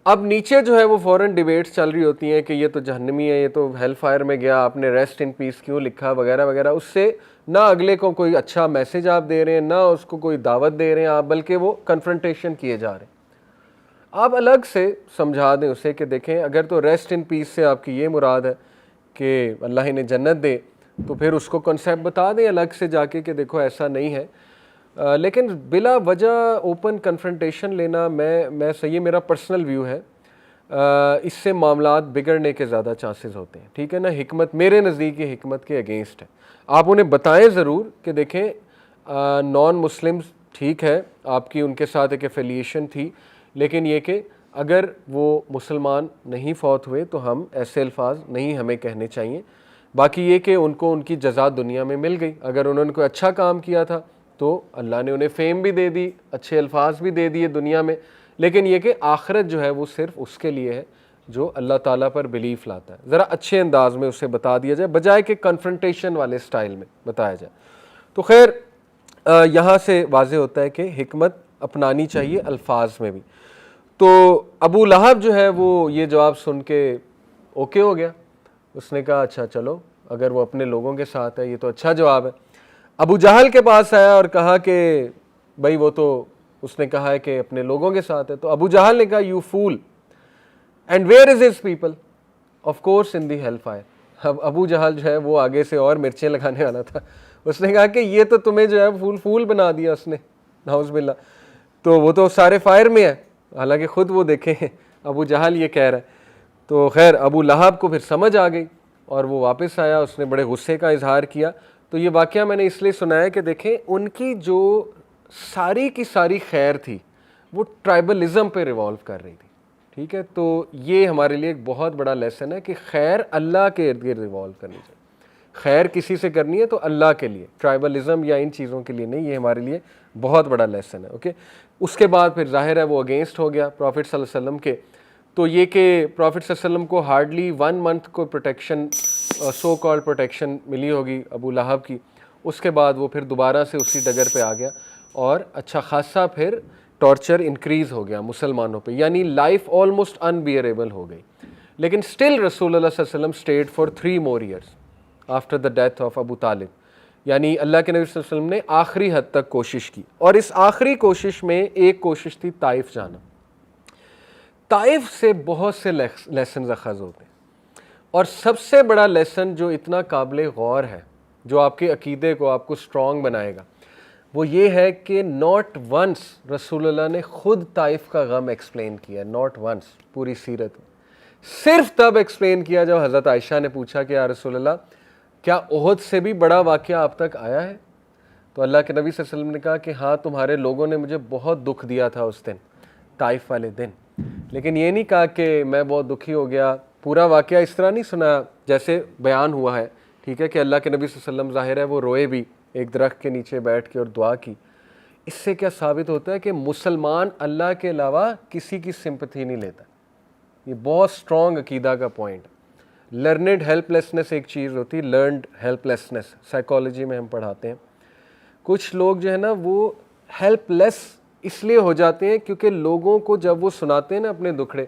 اب نیچے جو ہے وہ فوراً ڈیبیٹس چل رہی ہوتی ہیں کہ یہ تو جہنمی ہے, یہ تو ہیل فائر میں گیا, آپ نے ریسٹ ان پیس کیوں لکھا وغیرہ وغیرہ. اس سے نہ اگلے کو کوئی اچھا میسج آپ دے رہے ہیں, نہ اس کو کوئی دعوت دے رہے ہیں آپ, بلکہ وہ کنفرنٹیشن کیے جا رہے ہیں. آپ الگ سے سمجھا دیں اسے کہ دیکھیں اگر تو ریسٹ ان پیس سے آپ کی یہ مراد ہے کہ اللہ انہیں جنت دے, تو پھر اس کو کنسیپٹ بتا دیں الگ سے جا کے کہ دیکھو ایسا نہیں ہے. لیکن بلا وجہ اوپن کنفرنٹیشن لینا میں صحیح میرا پرسنل ویو ہے, اس سے معاملات بگڑنے کے زیادہ چانسز ہوتے ہیں, ٹھیک ہے نا. حکمت میرے نزدیک یہ حکمت کے اگینسٹ ہے. آپ انہیں بتائیں ضرور کہ دیکھیں نان مسلمز ٹھیک ہے آپ کی ان کے ساتھ ایک ایفیلیشن تھی, لیکن یہ کہ اگر وہ مسلمان نہیں فوت ہوئے تو ہم ایسے الفاظ نہیں ہمیں کہنے چاہیے. باقی یہ کہ ان کو ان کی جزا دنیا میں مل گئی, اگر انہوں نے کوئی اچھا کام کیا تھا تو اللہ نے انہیں فیم بھی دے دی, اچھے الفاظ بھی دے دیے دنیا میں, لیکن یہ کہ آخرت جو ہے وہ صرف اس کے لیے ہے جو اللہ تعالیٰ پر بلیف لاتا ہے. ذرا اچھے انداز میں اسے بتا دیا جائے بجائے کہ کنفرنٹیشن والے سٹائل میں بتایا جائے. تو خیر یہاں سے واضح ہوتا ہے کہ حکمت اپنانی چاہیے الفاظ میں بھی. تو ابو لہب جو ہے وہ یہ جواب سن کے اوکے ہو گیا, اس نے کہا اچھا چلو اگر وہ اپنے لوگوں کے ساتھ ہے یہ تو اچھا جواب ہے. ابو جہل کے پاس آیا اور کہا کہ بھائی وہ تو اس نے کہا ہے کہ اپنے لوگوں کے ساتھ ہے. تو ابو جہل نے کہا you fool and where is his people, of course in the heel fire. اب ابو جہل جو ہے وہ آگے سے اور مرچیں لگانے والا تھا, اس نے کہا کہ یہ تو تمہیں جو ہے فول بنا دیا اس نے, نعوذ باللہ, تو وہ تو سارے فائر میں ہے, حالانکہ خود وہ دیکھیں ابو جہل یہ کہہ رہا ہے. تو خیر ابو لہب کو پھر سمجھ آ گئی اور وہ واپس آیا, اس نے بڑے غصے کا اظہار کیا. تو یہ واقعہ میں نے اس لیے سنا ہے کہ دیکھیں ان کی جو ساری کی ساری خیر تھی وہ ٹرائبلزم پہ ریوالو کر رہی تھی, ٹھیک ہے. تو یہ ہمارے لیے ایک بہت بڑا لیسن ہے کہ خیر اللہ کے ارد گرد ریوالو کرنی چاہیے. خیر کسی سے کرنی ہے تو اللہ کے لیے, ٹرائبلزم یا ان چیزوں کے لیے نہیں. یہ ہمارے لیے بہت بڑا لیسن ہے. اوکے, اس کے بعد پھر ظاہر ہے وہ اگینسٹ ہو گیا پروفٹ صلی اللہ علیہ وسلم کے. تو یہ کہ پروفٹ صلی اللہ علیہ وسلم کو ہارڈلی 1 منتھ کو پروٹیکشن سو کال پروٹیکشن ملی ہوگی ابو لہب کی. اس کے بعد وہ پھر دوبارہ سے اسی ڈگر پہ آ گیا اور اچھا خاصا پھر ٹارچر انکریز ہو گیا مسلمانوں پہ, یعنی لائف آلموسٹ انبیئریبل ہو گئی. لیکن سٹل رسول اللہ صلی اللہ علیہ وسلم stayed for 3 more years after the death of Abu Talib. یعنی اللہ کے نبی صلی اللہ علیہ وسلم نے آخری حد تک کوشش کی, اور اس آخری کوشش میں ایک کوشش تھی طائف جانا. طائف سے بہت سے لیسنز اخذ ہوتے ہیں, اور سب سے بڑا لیسن جو اتنا قابل غور ہے, جو آپ کے عقیدے کو آپ کو اسٹرانگ بنائے گا, وہ یہ ہے کہ ناٹ ونس رسول اللہ نے خود طائف کا غم ایکسپلین کیا, ناٹ ونس پوری سیرت میں. صرف تب ایکسپلین کیا جب حضرت عائشہ نے پوچھا کہ یا رسول اللہ کیا احد سے بھی بڑا واقعہ آپ تک آیا ہے؟ تو اللہ کے نبی صلی اللہ علیہ وسلم نے کہا کہ ہاں تمہارے لوگوں نے مجھے بہت دکھ دیا تھا اس دن, طائف والے دن, لیکن یہ نہیں کہا کہ میں بہت دکھی ہو گیا. پورا واقعہ اس طرح نہیں سنا جیسے بیان ہوا ہے, ٹھیک ہے, کہ اللہ کے نبی صلی اللہ علیہ وسلم ظاہر ہے وہ روئے بھی ایک درخت کے نیچے بیٹھ کے اور دعا کی. اس سے کیا ثابت ہوتا ہے کہ مسلمان اللہ کے علاوہ کسی کی سمپتھی نہیں لیتا. یہ بہت اسٹرانگ عقیدہ کا پوائنٹ. لرنڈ ہیلپ لیسنس ایک چیز ہوتی ہے, لرنڈ ہیلپ لیسنس سائیکالوجی میں ہم پڑھاتے ہیں. کچھ لوگ جو ہے نا وہ ہیلپ لیس اس لیے ہو جاتے ہیں کیونکہ لوگوں کو جب وہ سناتے ہیں نا اپنے دکھڑے,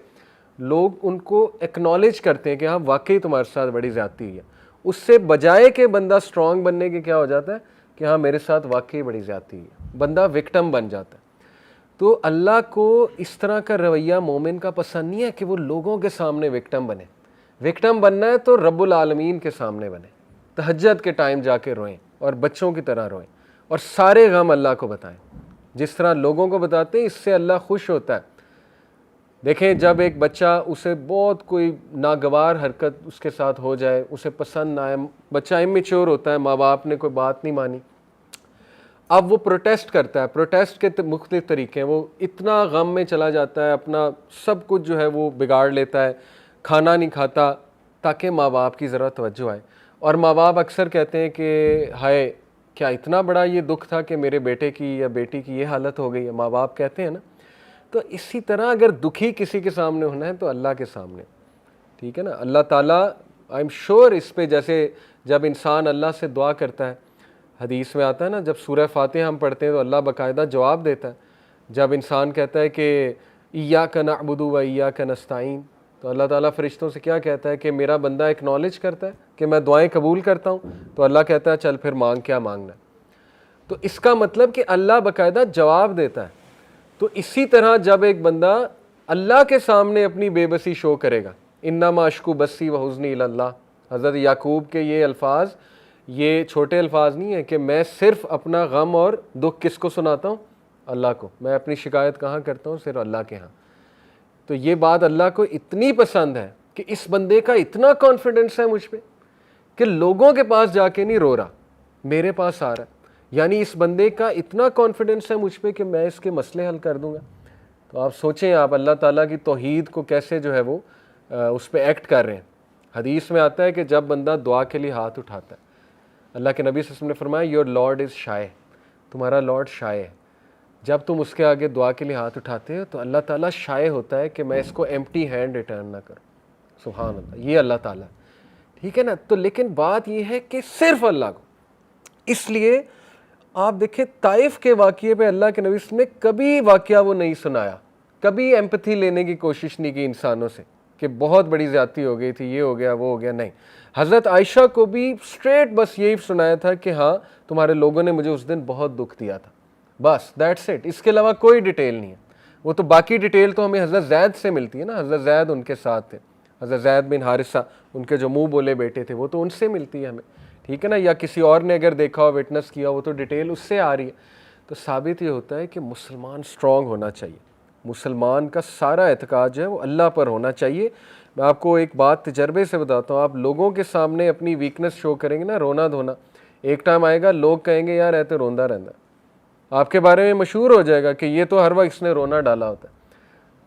لوگ ان کو ایکنالج کرتے ہیں کہ ہاں واقعی تمہارے ساتھ بڑی زیادتی ہوئی ہے. اس سے بجائے کہ بندہ اسٹرانگ بننے کے کیا ہو جاتا ہے کہ ہاں میرے ساتھ واقعی بڑی زیادتی ہوئی ہے, بندہ وکٹم بن جاتا ہے. تو اللہ کو اس طرح کا رویہ مومن کا پسند نہیں ہے کہ وہ لوگوں کے سامنے وکٹم بنے. وکٹم بننا ہے تو رب العالمین کے سامنے بنے, تہجد کے ٹائم جا کے روئیں اور بچوں کی طرح روئیں, اور سارے غم اللہ کو بتائیں. جس طرح لوگوں کو بتاتے ہیں اس سے اللہ خوش ہوتا ہے. دیکھیں جب ایک بچہ اسے بہت کوئی ناگوار حرکت اس کے ساتھ ہو جائے, اسے پسند نہ آئے, بچہ امیچور ہوتا ہے, ماں باپ نے کوئی بات نہیں مانی, اب وہ پروٹیسٹ کرتا ہے، پروٹیسٹ کے مختلف طریقے ہیں، وہ اتنا غم میں چلا جاتا ہے، اپنا سب کچھ جو ہے وہ بگاڑ لیتا ہے، کھانا نہیں کھاتا تاکہ ماں باپ کی ذرا توجہ آئے. اور ماں باپ اکثر کہتے ہیں کہ ہائے کیا اتنا بڑا یہ دکھ تھا کہ میرے بیٹے کی یا بیٹی کی یہ حالت ہو گئی ہے، ماں باپ کہتے ہیں نا. تو اسی طرح اگر دکھی کسی کے سامنے ہونا ہے تو اللہ کے سامنے، ٹھیک ہے نا. اللہ تعالیٰ آئی ایم شیور اس پہ، جیسے جب انسان اللہ سے دعا کرتا ہے، حدیث میں آتا ہے نا جب سورہ فاتحہ ہم پڑھتے ہیں تو اللہ باقاعدہ جواب دیتا ہے. جب انسان کہتا ہے کہ ایاک نعبد و ایاک نستعین، تو اللہ تعالیٰ فرشتوں سے کیا کہتا ہے کہ میرا بندہ ایکنالج کرتا ہے کہ میں دعائیں قبول کرتا ہوں، تو اللہ کہتا ہے چل پھر مانگ، کیا مانگنا ہے. تو اس کا مطلب کہ اللہ باقاعدہ جواب دیتا ہے. تو اسی طرح جب ایک بندہ اللہ کے سامنے اپنی بے بسی شو کرے گا، انما اشکو بسی و حزنی الی اللہ، حضرت یعقوب کے یہ الفاظ یہ چھوٹے الفاظ نہیں ہیں کہ میں صرف اپنا غم اور دکھ کس کو سناتا ہوں؟ اللہ کو. میں اپنی شکایت کہاں کرتا ہوں؟ صرف اللہ کے ہاں. تو یہ بات اللہ کو اتنی پسند ہے کہ اس بندے کا اتنا کانفیڈنس ہے مجھ پہ کہ لوگوں کے پاس جا کے نہیں رو رہا، میرے پاس آ رہا ہے. یعنی اس بندے کا اتنا کانفیڈنس ہے مجھ پہ کہ میں اس کے مسئلے حل کر دوں گا. تو آپ سوچیں آپ اللہ تعالیٰ کی توحید کو کیسے جو ہے وہ اس پہ ایکٹ کر رہے ہیں. حدیث میں آتا ہے کہ جب بندہ دعا کے لیے ہاتھ اٹھاتا ہے، اللہ کے نبی صلی اللہ علیہ وسلم نے فرمایا یور لارڈ از شائے، تمہارا لارڈ شائے ہے. جب تم اس کے آگے دعا کے لیے ہاتھ اٹھاتے ہو تو اللہ تعالیٰ شائے ہوتا ہے کہ میں اس کو ایمپٹی ہینڈ ریٹرن نہ کروں. سبحان اللہ، یہ اللہ تعالیٰ، ٹھیک ہے نا. تو لیکن بات یہ ہے کہ صرف اللہ کو، اس لیے آپ دیکھیں طائف کے واقعے پہ اللہ کے نبی صلی اللہ علیہ وسلم نے کبھی واقعہ وہ نہیں سنایا، کبھی ایمپتھی لینے کی کوشش نہیں کی انسانوں سے کہ بہت بڑی زیادتی ہو گئی تھی، یہ ہو گیا وہ ہو گیا. نہیں، حضرت عائشہ کو بھی اسٹریٹ بس یہی سنایا تھا کہ ہاں تمہارے لوگوں نے مجھے اس دن بہت دکھ دیا تھا، بس دیٹس اٹ. اس کے علاوہ کوئی ڈیٹیل نہیں ہے. وہ تو باقی ڈیٹیل تو ہمیں حضرت زید سے ملتی ہے نا، حضرت زید ان کے ساتھ تھے، حضرت زید بن حارثہ ان کے جو منہ بولے بیٹے تھے، وہ تو ان سے ملتی ہے ہمیں، ٹھیک ہے نا. یا کسی اور نے اگر دیکھا ہو، وٹنس کیا، وہ تو ڈیٹیل اس سے آ رہی ہے. تو ثابت یہ ہوتا ہے کہ مسلمان اسٹرانگ ہونا چاہیے، مسلمان کا سارا اعتقاد جو ہے وہ اللہ پر ہونا چاہیے. میں آپ کو ایک بات تجربے سے بتاتا ہوں، آپ لوگوں کے سامنے اپنی ویکنس شو کریں گے نا، رونا دھونا، ایک ٹائم آئے گا لوگ کہیں گے یار ایسے روندا رہتا ہے، آپ کے بارے میں مشہور ہو جائے گا کہ یہ تو ہر وقت اس نے رونا ڈالا ہوتا ہے.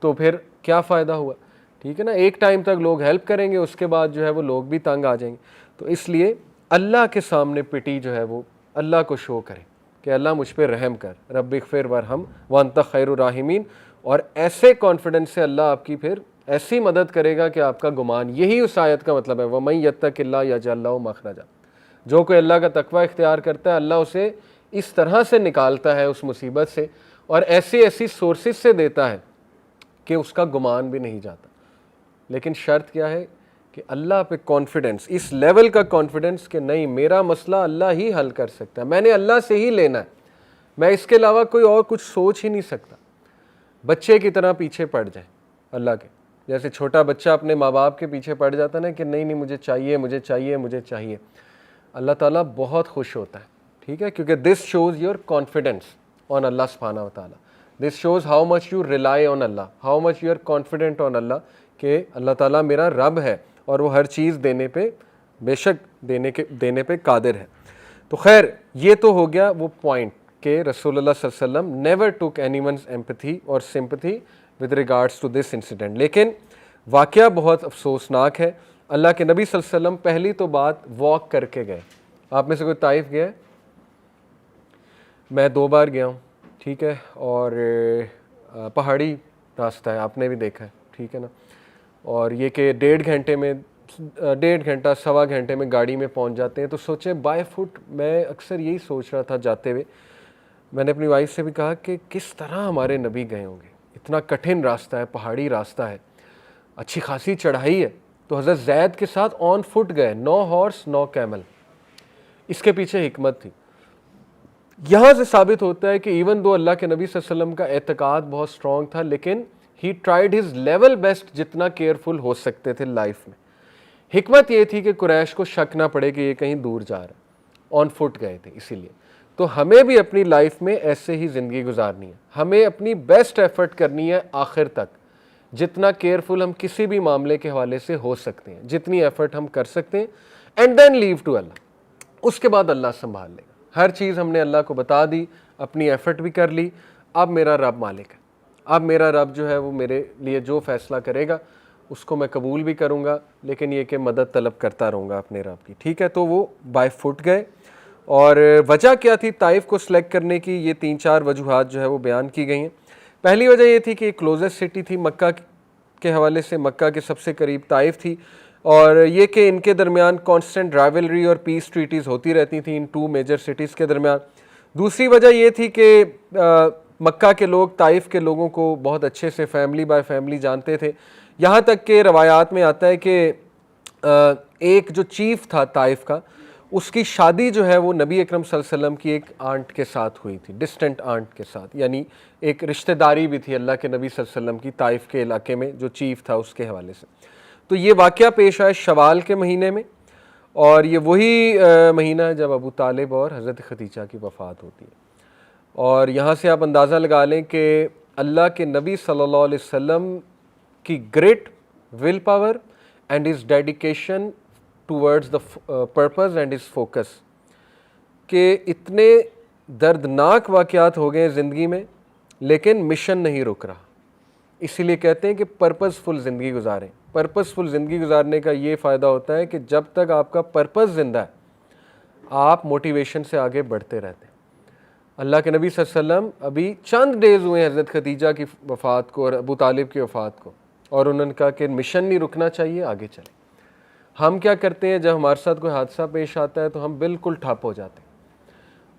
تو پھر کیا فائدہ ہوا، ٹھیک ہے نا. ایک ٹائم تک لوگ ہیلپ کریں گے، اس کے بعد جو ہے وہ لوگ بھی تنگ آ جائیں گے. تو اس لیے اللہ کے سامنے پٹی جو ہے وہ اللہ کو شو کریں کہ اللہ مجھ پہ رحم کر، رب اغفر وارحم وانت خیر الراحمین. اور ایسے کانفیڈنس سے اللہ آپ کی پھر ایسی مدد کرے گا کہ آپ کا گمان، یہی اس آیت کا مطلب ہے وَمَن يَتَّقِ اللَّهَ يَجْعَل لَّهُ مَخْرَجًا. جو کوئی اللہ کا تقوی اختیار کرتا ہے اللہ اسے اس طرح سے نکالتا ہے اس مصیبت سے، اور ایسی سورسز سے دیتا ہے کہ اس کا گمان بھی نہیں جاتا. لیکن شرط کیا ہے کہ اللہ پہ کانفیڈنس، اس لیول کا کانفیڈنس کہ نہیں میرا مسئلہ اللہ ہی حل کر سکتا ہے، میں نے اللہ سے ہی لینا ہے، میں اس کے علاوہ کوئی اور کچھ سوچ ہی نہیں سکتا. بچے کی طرح پیچھے پڑ جائیں اللہ کے، جیسے چھوٹا بچہ اپنے ماں باپ کے پیچھے پڑ جاتا ہے نا کہ نہیں مجھے چاہیے مجھے چاہیے مجھے چاہیے. اللہ تعالیٰ بہت خوش ہوتا ہے، ٹھیک ہے، کیونکہ this shows your confidence on Allah سبحانہ و تعالیٰ. This shows how much you rely on Allah, how much you are confident on Allah کہ اللہ تعالیٰ میرا رب ہے اور وہ ہر چیز دینے پہ بے شک دینے پہ قادر ہے. تو خیر یہ تو ہو گیا وہ پوائنٹ کہ رسول اللہ صلی اللہ علیہ وسلم never took any one's empathy اور sympathy with regards to this incident. لیکن واقعہ بہت افسوسناک ہے. اللہ کے نبی صلی اللہ علیہ وسلم پہلی تو بات واک کر کے گئے. آپ میں سے کوئی طائف گیا ہے؟ میں 2 بار گیا ہوں، ٹھیک ہے، اور پہاڑی راستہ ہے، آپ نے بھی دیکھا ہے، ٹھیک ہے نا. اور یہ کہ 1.5 گھنٹہ سوا گھنٹے میں گاڑی میں پہنچ جاتے ہیں. تو سوچیں بائی فٹ، میں اکثر یہی سوچ رہا تھا جاتے ہوئے، میں نے اپنی وائف سے بھی کہا کہ کس طرح ہمارے نبی گئے ہوں گے. اتنا کٹھن راستہ ہے، پہاڑی راستہ ہے، اچھی خاصی چڑھائی ہے. تو حضرت زید کے ساتھ آن فٹ گئے، 9 ہارس 9 کیمل. اس کے پیچھے حکمت تھی. یہاں سے ثابت ہوتا ہے کہ ایون دو اللہ کے نبی صلی اللہ علیہ وسلم کا اعتقاد بہت اسٹرانگ تھا، لیکن ہی ٹرائیڈ ہز لیول بیسٹ جتنا کیئرفل ہو سکتے تھے لائف میں. حکمت یہ تھی کہ قریش کو شک نہ پڑے کہ یہ کہیں دور جا رہا ہے. آن فٹ گئے تھے اسی لیے. تو ہمیں بھی اپنی لائف میں ایسے ہی زندگی گزارنی ہے، ہمیں اپنی بیسٹ ایفرٹ کرنی ہے آخر تک، جتنا کیئرفل ہم کسی بھی معاملے کے حوالے سے ہو سکتے ہیں، جتنی ایفرٹ ہم کر سکتے ہیں، اینڈ دین لیو ٹو اللہ. اس کے بعد اللہ سنبھال لے گا. ہر چیز ہم نے اللہ کو بتا دی, اپنی ایفرٹ بھی کر لی, اب میرا رب مالک ہے, اب میرا رب جو ہے وہ میرے لیے جو فیصلہ کرے گا اس کو میں قبول بھی کروں گا, لیکن یہ کہ مدد طلب کرتا رہوں گا اپنے رب کی. ٹھیک ہے, تو وہ بائی فٹ گئے. اور وجہ کیا تھی طائف کو سلیکٹ کرنے کی؟ یہ 3-4 وجوہات جو ہے وہ بیان کی گئی ہیں. پہلی وجہ یہ تھی کہ ایک کلوزسٹ سٹی تھی مکہ کے حوالے سے, مکہ کے سب سے قریب طائف تھی, اور یہ کہ ان کے درمیان کانسٹنٹ رائولری اور پیس ٹریٹیز ہوتی رہتی تھیں ان 2 میجر سٹیز کے درمیان. دوسری وجہ یہ تھی کہ مکہ کے لوگ طائف کے لوگوں کو بہت اچھے سے فیملی بائی فیملی جانتے تھے, یہاں تک کہ روایات میں آتا ہے کہ ایک جو چیف تھا طائف کا, اس کی شادی جو ہے وہ نبی اکرم صلی اللہ علیہ وسلم کی ایک آنٹ کے ساتھ ہوئی تھی, ڈسٹنٹ آنٹ کے ساتھ, یعنی ایک رشتہ داری بھی تھی اللہ کے نبی صلی اللہ علیہ وسلم کی طائف کے علاقے میں جو چیف تھا اس کے حوالے سے. تو یہ واقعہ پیش آیا شوال کے مہینے میں, اور یہ وہی مہینہ ہے جب ابو طالب اور حضرت خدیجہ کی وفات ہوتی ہے. اور یہاں سے آپ اندازہ لگا لیں کہ اللہ کے نبی صلی اللہ علیہ وسلم کی great will power and his dedication towards the purpose and his focus, کہ اتنے دردناک واقعات ہو گئے زندگی میں لیکن مشن نہیں رک رہا. اسی لیے کہتے ہیں کہ پرپز فل زندگی گزاریں. پرپز فل زندگی گزارنے کا یہ فائدہ ہوتا ہے کہ جب تک آپ کا پرپز زندہ ہے آپ موٹیویشن سے آگے بڑھتے رہتے ہیں. اللہ کے نبی صلی اللہ علیہ وسلم ابھی چند ڈیز ہوئے ہیں حضرت خدیجہ کی وفات کو اور ابو طالب کی وفات کو, اور انہوں نے کہا کہ مشن نہیں رکنا چاہیے, آگے چلیں. ہم کیا کرتے ہیں جب ہمارے ساتھ کوئی حادثہ پیش آتا ہے تو ہم بالکل ٹھپ ہو جاتے ہیں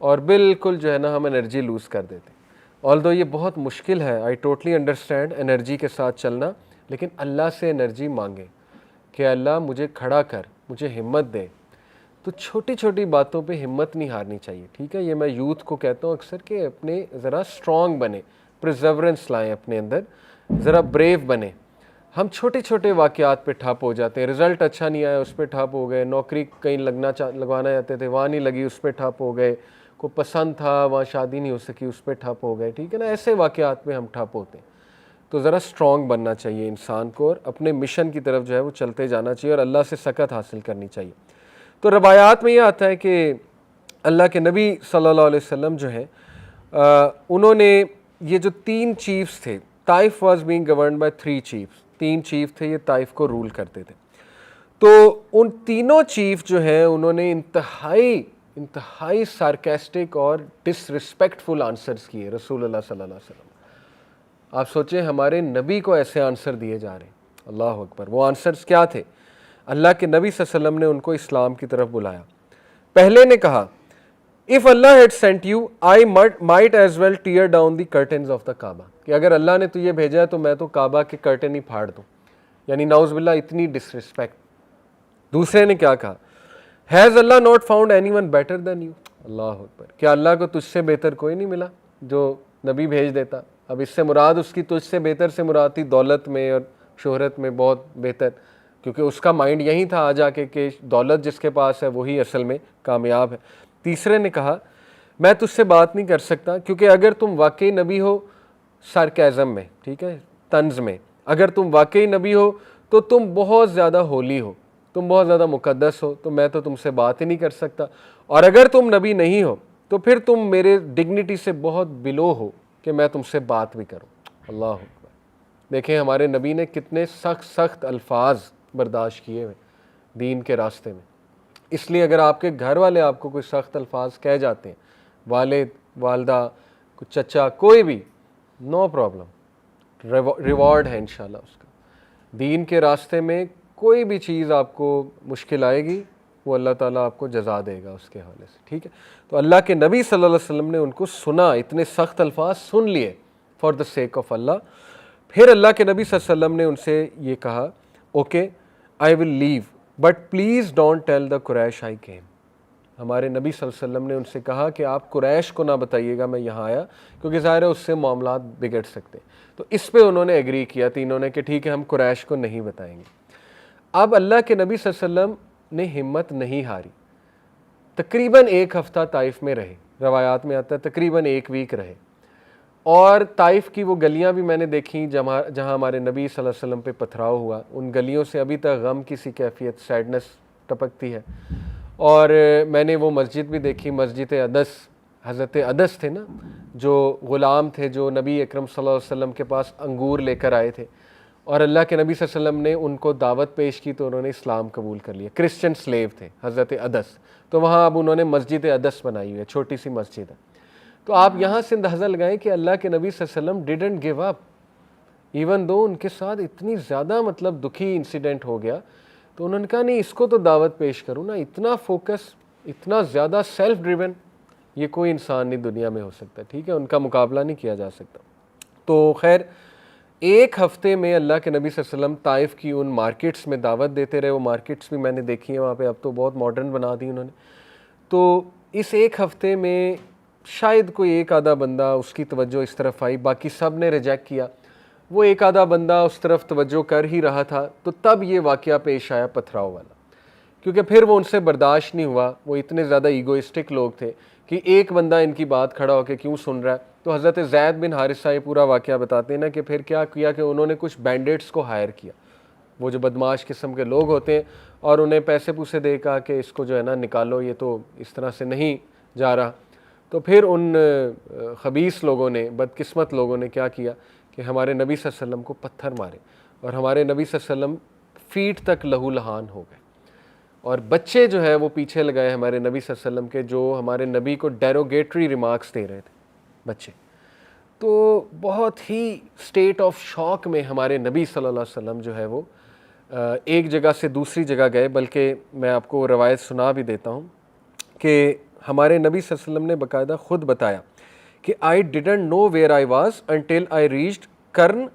اور بالکل جو ہے نا ہم انرجی لوز کر دیتے ہیں. آلدو یہ بہت مشکل ہے, آئی ٹوٹلی انڈرسٹینڈ انرجی کے ساتھ چلنا, لیکن اللہ سے انرجی مانگیں کہ اللہ مجھے کھڑا کر, مجھے ہمت دے. تو چھوٹی چھوٹی باتوں پہ ہمت نہیں ہارنی چاہیے. ٹھیک ہے, یہ میں یوتھ کو کہتا ہوں اکثر کہ اپنے ذرا اسٹرانگ بنے, پرزیورنس لائیں اپنے اندر, ذرا بریو بنے. ہم چھوٹے چھوٹے واقعات پہ ٹھپ ہو جاتے ہیں, رزلٹ اچھا نہیں آیا اس پہ ٹھپ ہو گئے, نوکری کہیں لگوانا چاہتے تھے وہاں نہیں لگی اس پہ ٹھپ ہو گئے, کو پسند تھا وہاں شادی نہیں ہو سکی اس پہ ٹھپ ہو گئے. ٹھیک ہے نا, ایسے واقعات پہ ہم ٹھپ ہوتے ہیں. تو ذرا اسٹرانگ بننا چاہیے انسان کو اور اپنے مشن کی طرف جو ہے وہ چلتے جانا چاہیے اور اللہ سے سکت حاصل کرنی چاہیے. تو روایات میں یہ آتا ہے کہ اللہ کے نبی صلی اللہ علیہ وسلم جو ہیں انہوں نے یہ جو 3 چیفز تھے, Taif was being governed by 3 chiefs, 3 chief تھے یہ طائف کو رول کرتے تھے. تو ان تینوں چیف جو ہیں انہوں نے انتہائی سارکیسٹک اور ڈس رسپیکٹفل آنسرز کیے رسول اللہ صلی اللہ علیہ وسلم. آپ سوچیں ہمارے نبی کو ایسے آنسر دیے جا رہے ہیں, اللہ اکبر. وہ آنسرز کیا تھے؟ اللہ کے نبی صلی اللہ علیہ وسلم نے ان کو اسلام کی طرف بلایا. پہلے نے کہا if Allah had sent you I might as well tear down the curtains of the Kaaba, کہ اگر اللہ نے تجھے بھیجا ہے تو میں تو کعبہ کے کرٹن ہی پھاڑ دوں, یعنی نعوذ باللہ اتنی ڈس رسپیکٹ. دوسرے نے کیا کہا, has Allah not found anyone better than you, اللہ اکبر, کیا اللہ کو تجھ سے بہتر کوئی نہیں ملا جو نبی بھیج دیتا. اب اس سے مراد اس کی تجھ سے بہتر سے مراد تھی دولت میں اور شہرت میں بہت بہتر, کیونکہ اس کا مائنڈ یہی تھا آ جا کے کہ دولت جس کے پاس ہے وہی اصل میں کامیاب ہے. تیسرے نے کہا میں تجھ سے بات نہیں کر سکتا کیونکہ اگر تم واقعی نبی ہو, سارکیزم میں, ٹھیک ہے, طنز میں, اگر تم واقعی نبی ہو تو تم بہت زیادہ ہولی ہو, تم بہت زیادہ مقدس ہو, تو میں تو تم سے بات ہی نہیں کر سکتا. اور اگر تم نبی نہیں ہو تو پھر تم میرے ڈگنیٹی سے بہت بلو ہو کہ میں تم سے بات بھی کروں. اللہ اکبر. دیکھیں ہمارے نبی نے کتنے سخت الفاظ برداشت کیے ہوئے دین کے راستے میں. اس لیے اگر آپ کے گھر والے آپ کو کوئی سخت الفاظ کہہ جاتے ہیں, والد, والدہ, کوئی چچا, کوئی بھی, نو پرابلم, ریوارڈ ہے انشاءاللہ اس کا. دین کے راستے میں کوئی بھی چیز آپ کو مشکل آئے گی وہ اللہ تعالیٰ آپ کو جزا دے گا اس کے حوالے سے. ٹھیک ہے, تو اللہ کے نبی صلی اللہ علیہ وسلم نے ان کو سنا, اتنے سخت الفاظ سن لیے فار دا سیک آف اللہ. پھر اللہ کے نبی صلی اللہ علیہ وسلم نے ان سے یہ کہا okay I will leave but please don't tell the Quraysh I came. ہمارے نبی صلی اللہ علیہ وسلم نے ان سے کہا کہ آپ قریش کو نہ بتائیے گا میں یہاں آیا, کیونکہ ظاہر ہے اس سے معاملات بگڑ سکتے. تو اس پہ انہوں نے ایگری کیا تینوں نے کہ ٹھیک ہے ہم قریش کو نہیں بتائیں گے. اب اللہ کے نبی صلی اللہ علیہ وسلم نے ہمت نہیں ہاری, تقریباً 1 ہفتہ طائف میں رہے, روایات میں آتا ہے تقریباً 1 ویک رہے. اور طائف کی وہ گلیاں بھی میں نے دیکھیں جہاں ہمارے نبی صلی اللہ علیہ وسلم پہ پتھراؤ ہوا, ان گلیوں سے ابھی تک غم کی سی کیفیت, سیڈنس ٹپکتی ہے. اور میں نے وہ مسجد بھی دیکھی، مسجد عدس، حضرت عدس تھے نا جو غلام تھے جو نبی اکرم صلی اللہ علیہ وسلم کے پاس انگور لے کر آئے تھے، اور اللہ کے نبی صلی اللہ علیہ وسلم نے ان کو دعوت پیش کی تو انہوں نے اسلام قبول کر لیا، کرسچن سلیو تھے حضرت عدس، تو وہاں اب انہوں نے مسجد عدس بنائی ہوئی ہے، چھوٹی سی مسجد ہے۔ تو آپ یہاں سے اندازہ لگائیں کہ اللہ کے نبی صلی اللہ علیہ وسلم didn't give up even though ان کے ساتھ اتنی زیادہ مطلب دکھی انسیڈنٹ ہو گیا، تو انہوں نے کہا نہیں اس کو تو دعوت پیش کروں نا، اتنا فوکس، اتنا زیادہ سیلف ڈریون یہ کوئی انسان نہیں دنیا میں ہو سکتا، ٹھیک ہے، ان کا مقابلہ نہیں کیا جا سکتا۔ تو خیر ایک ہفتے میں اللہ کے نبی صلی اللہ علیہ وسلم طائف کی ان مارکیٹس میں دعوت دیتے رہے، وہ مارکیٹس بھی میں نے دیکھی ہیں وہاں پہ، اب تو بہت ماڈرن بنا دی انہوں نے۔ تو اس ایک ہفتے میں شاید کوئی ایک آدھا بندہ اس کی توجہ اس طرف آئی، باقی سب نے ریجیکٹ کیا، وہ ایک آدھا بندہ اس طرف توجہ کر ہی رہا تھا، تو تب یہ واقعہ پیش آیا پتھراؤ والا، کیونکہ پھر وہ ان سے برداشت نہیں ہوا، وہ اتنے زیادہ ایگوئسٹک لوگ تھے کہ ایک بندہ ان کی بات کھڑا ہو کے کیوں سن رہا ہے۔ تو حضرت زید بن حارثہ یہ پورا واقعہ بتاتے ہیں نا کہ پھر کیا کیا کہ انہوں نے کچھ بینڈیٹس کو ہائر کیا، وہ جو بدماش قسم کے لوگ ہوتے ہیں، اور انہیں پیسے پوسے دے کہا کہ اس کو جو ہے نا نکالو، یہ تو اس طرح سے نہیں جا رہا۔ تو پھر ان خبیث لوگوں نے، بدقسمت لوگوں نے کیا کیا کہ ہمارے نبی صلی اللہ علیہ وسلم کو پتھر مارے، اور ہمارے نبی صلی اللہ علیہ وسلم فیٹ تک لہو لہان ہو گئے، اور بچے جو ہے وہ پیچھے لگائے ہمارے نبی صلی اللہ علیہ وسلم کے، جو ہمارے نبی کو ڈیروگیٹری ریمارکس دے رہے تھے بچے۔ تو بہت ہی سٹیٹ آف شاک میں ہمارے نبی صلی اللہ علیہ وسلم جو ہے وہ ایک جگہ سے دوسری جگہ گئے، بلکہ میں آپ کو روایت سنا بھی دیتا ہوں کہ ہمارے نبی صلی اللہ علیہ وسلم نے باقاعدہ خود بتایا کہ I didn't know where I was until I reached قرن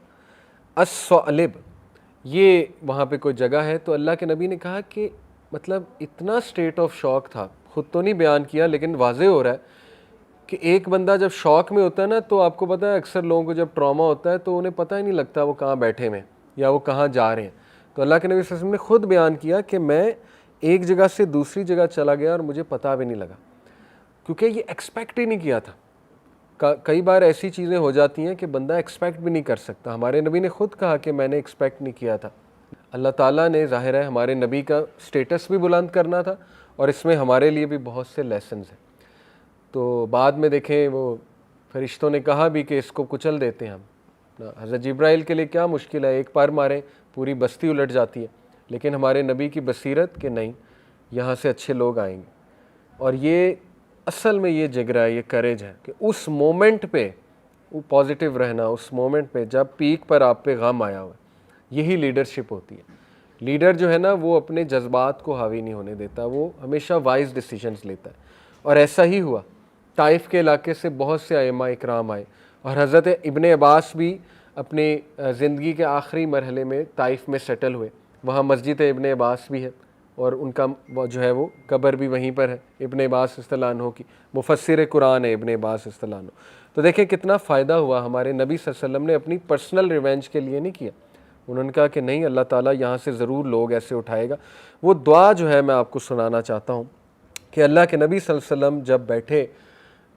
الثعلب، یہ وہاں پہ کوئی جگہ ہے۔ تو اللہ کے نبی نے کہا کہ مطلب اتنا سٹیٹ آف شاک تھا، خود تو نہیں بیان کیا لیکن واضح ہو رہا ہے کہ ایک بندہ جب شوق میں ہوتا ہے نا، تو آپ کو پتہ ہے اکثر لوگوں کو جب ٹراما ہوتا ہے تو انہیں پتہ ہی نہیں لگتا وہ کہاں بیٹھے ہوئے یا وہ کہاں جا رہے ہیں۔ تو اللہ کے نبی صلی اللہ علیہ وسلم نے خود بیان کیا کہ میں ایک جگہ سے دوسری جگہ چلا گیا اور مجھے پتہ بھی نہیں لگا، کیونکہ یہ ایکسپیکٹ ہی نہیں کیا تھا۔ کئی بار ایسی چیزیں ہو جاتی ہیں کہ بندہ ایکسپیکٹ بھی نہیں کر سکتا، ہمارے نبی نے خود کہا کہ میں نے ایکسپیکٹ نہیں کیا تھا۔ اللہ تعالیٰ نے ظاہر ہے ہمارے نبی کا سٹیٹس بھی بلند کرنا تھا، اور اس میں ہمارے لیے بھی بہت سے لیسنز ہیں۔ تو بعد میں دیکھیں وہ فرشتوں نے کہا بھی کہ اس کو کچل دیتے ہیں ہم، حضرت جبرائیل کے لیے کیا مشکل ہے، ایک پر ماریں پوری بستی الٹ جاتی ہے، لیکن ہمارے نبی کی بصیرت کہ نہیں، یہاں سے اچھے لوگ آئیں گے۔ اور یہ اصل میں یہ جگرا ہے، یہ کریج ہے کہ اس مومنٹ پہ وہ پازیٹیو رہنا، اس مومنٹ پہ جب پیک پر آپ پہ غم آیا ہوا ہے، یہی لیڈرشپ ہوتی ہے۔ لیڈر جو ہے نا وہ اپنے جذبات کو حاوی نہیں ہونے دیتا، وہ ہمیشہ وائز ڈیسیجنز لیتا ہے، اور ایسا ہی ہوا۔ طائف کے علاقے سے بہت سے ائمہ اکرام آئے، اور حضرت ابن عباس بھی اپنے زندگی کے آخری مرحلے میں طائف میں سیٹل ہوئے، وہاں مسجد ابن عباس بھی ہے، اور ان کا جو ہے وہ قبر بھی وہیں پر ہے، ابن عباس رضی اللہ عنہ کی، مفسر قرآن ہے ابن عباس رضی اللہ عنہ۔ تو دیکھیں کتنا فائدہ ہوا، ہمارے نبی صلی اللہ علیہ وسلم نے اپنی پرسنل ریونج کے لیے نہیں کیا، انہوں نے کہا کہ نہیں، اللہ تعالیٰ یہاں سے ضرور لوگ ایسے اٹھائے گا۔ وہ دعا جو ہے میں آپ کو سنانا چاہتا ہوں کہ اللہ کے نبی صلی اللہ علیہ وسلم جب بیٹھے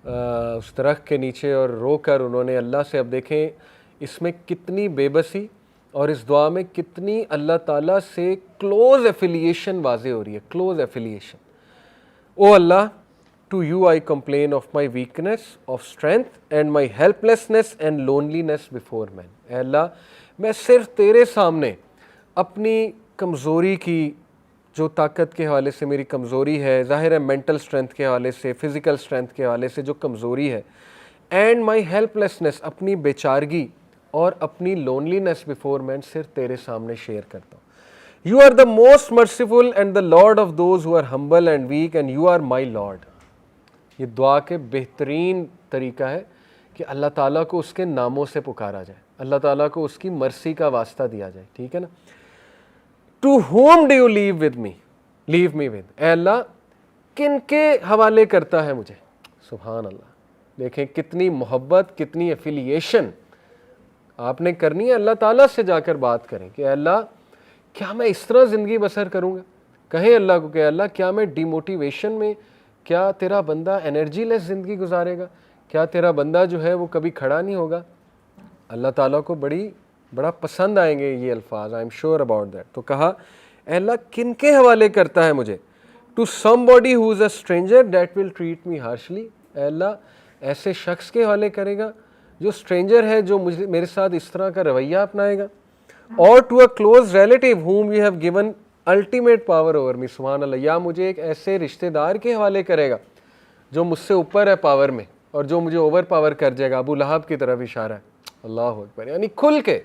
اس درخت کے نیچے اور رو کر انہوں نے اللہ سے، اب دیکھیں اس میں کتنی بے بسی اور اس دعا میں کتنی اللہ تعالیٰ سے کلوز ایفیلیشن واضح ہو رہی ہے، close affiliation. O Allah, to you I complain of my weakness of strength and my helplessness and loneliness before men. اے اللہ، میں صرف تیرے سامنے اپنی کمزوری کی، جو طاقت کے حوالے سے میری کمزوری ہے، ظاہر ہے مینٹل اسٹرینتھ کے حوالے سے، فزیکل اسٹرینتھ کے حوالے سے جو کمزوری ہے، اینڈ مائی ہیلپ لیسنیس، اپنی بیچارگی اور اپنی لونلینس بفور مین، صرف تیرے سامنے شیئر کرتا ہوں۔ You are the most merciful and the lord of those who are humble and weak and you are my lord. یہ دعا کے بہترین طریقہ ہے کہ اللہ تعالیٰ کو اس کے ناموں سے پکارا جائے، اللہ تعالیٰ کو اس کی مرسی کا واسطہ دیا جائے، ٹھیک ہے نا۔ To whom do you leave me with, اے اللہ کن کے حوالے کرتا ہے مجھے، سبحان اللہ۔ دیکھیں کتنی محبت، کتنی ایفیلیشن آپ نے کرنی ہے، اللہ تعالیٰ سے جا کر بات کریں کہ اے اللہ کیا میں اس طرح زندگی بسر کروں گا، کہیں اللہ کو کہ اللہ کیا میں ڈی موٹیویشن میں، کیا تیرا بندہ انرجی لیس زندگی گزارے گا، کیا تیرا بندہ جو ہے وہ کبھی کھڑا نہیں ہوگا۔ اللہ تعالیٰ کو بڑا پسند آئیں گے یہ الفاظ، I am sure about that. تو کہا اے اللہ کن کے حوالے کرتا ہے مجھے، to somebody who is a stranger that will treat me harshly. اے اللہ ایسے شخص کے حوالے کرے گا جو اسٹرینجر ہے, جو مجھے میرے ساتھ اس طرح کا رویہ اپنائے گا. اور to a close relative whom you have given ultimate power over me. سبحان اللہ. یا مجھے ایک ایسے رشتہ دار کے حوالے کرے گا جو مجھ سے اوپر ہے پاور میں اور جو مجھے اوور پاور کر جائے گا. ابو لہب کی طرف اشارہ ہے. اللہ اکبر. یعنی کھل کے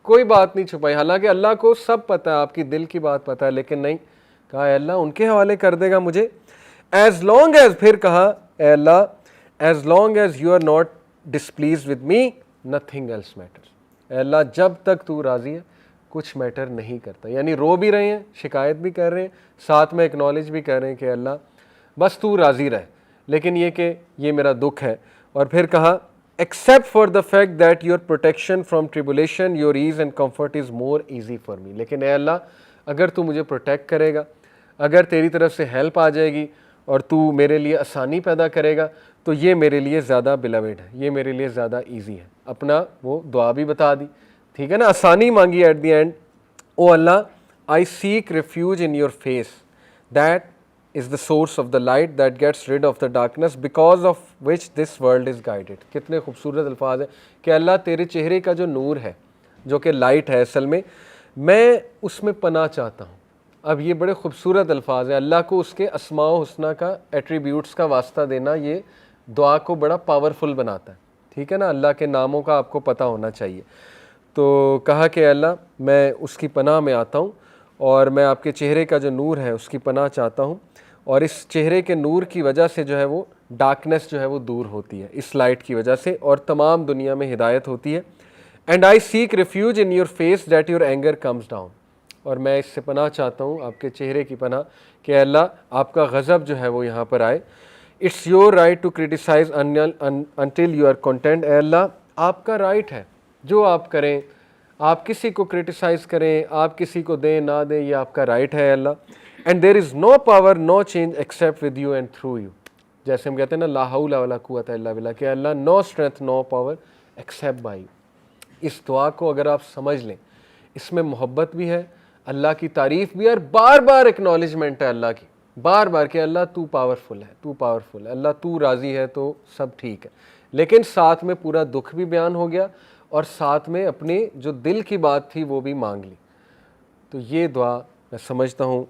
کوئی بات نہیں چھپائی, حالانکہ اللہ کو سب پتہ ہے, آپ کی دل کی بات پتہ ہے, لیکن نہیں کہا اے اللہ ان کے حوالے کر دے گا مجھے. ایز لانگ ایز, پھر کہا اے Allah as long as you are not displeased with me nothing else matters. اے اللہ جب تک تو راضی ہے کچھ میٹر نہیں کرتا. یعنی رو بھی رہے ہیں, شکایت بھی کر رہے ہیں, ساتھ میں اکنالج بھی کر رہے ہیں کہ اللہ بس تو راضی رہے, لیکن یہ کہ یہ میرا دکھ ہے. اور پھر کہا except for the fact that your protection from tribulation, your ease and comfort is more easy for me. لیکن اے اللہ اگر تو مجھے پروٹیکٹ کرے گا, اگر تیری طرف سے ہیلپ آ جائے گی اور تو میرے لیے آسانی پیدا کرے گا تو یہ میرے لیے زیادہ بلیوڈ ہے, یہ میرے لیے زیادہ ایزی ہے. اپنا وہ دعا بھی بتا دی, ٹھیک ہے نا, آسانی مانگی at the end. O Allah I seek refuge in your face that is the source of the light that gets rid of the darkness because of which this world is guided. کتنے خوبصورت الفاظ ہیں کہ اللہ تیرے چہرے کا جو نور ہے, جو کہ لائٹ ہے اصل میں اس میں پناہ چاہتا ہوں. اب یہ بڑے خوبصورت الفاظ ہیں. اللہ کو اس کے اسماء و حسنہ کا ایٹریبیوٹس کا واسطہ دینا یہ دعا کو بڑا پاورفل بناتا ہے, ٹھیک ہے نا. اللہ کے ناموں کا آپ کو پتہ ہونا چاہیے. تو کہا کہ اللہ میں اس کی پناہ میں آتا ہوں اور میں آپ کے چہرے کا جو نور ہے اس کی پناہ چاہتا ہوں, اور اس چہرے کے نور کی وجہ سے جو ہے وہ ڈارکنیس جو ہے وہ دور ہوتی ہے, اس لائٹ کی وجہ سے, اور تمام دنیا میں ہدایت ہوتی ہے. And I seek refuge in your face that your anger comes down. اور میں اس سے پناہ چاہتا ہوں, آپ کے چہرے کی پناہ, کہ اللہ آپ کا غضب جو ہے وہ یہاں پر آئے. It's your right to criticize until you are content. اے اللہ آپ کا رائٹ ہے, جو آپ کریں, آپ کسی کو کریٹیسائز کریں, آپ کسی کو دیں نہ دیں, یہ آپ کا رائٹ ہے Allah. And there is no power no change except with you and through you. جیسے ہم کہتے ہیں نا لا حول ولا قوت الا باللہ, کہ Allah no strength no power except by you. اس دعا کو اگر آپ سمجھ لیں, اس میں محبت بھی ہے, اللہ کی تعریف بھی ہے, اور بار بار اکنالجمنٹ ہے اللہ کی, بار بار کہ اللہ تو پاورفل ہے, تو پاورفل ہے, اللہ تو راضی ہے تو سب ٹھیک ہے. لیکن ساتھ میں پورا دکھ بھی بیان ہو گیا, اور ساتھ میں اپنی جو دل کی بات تھی وہ بھی مانگ لی. تو یہ دعا میں سمجھتا ہوں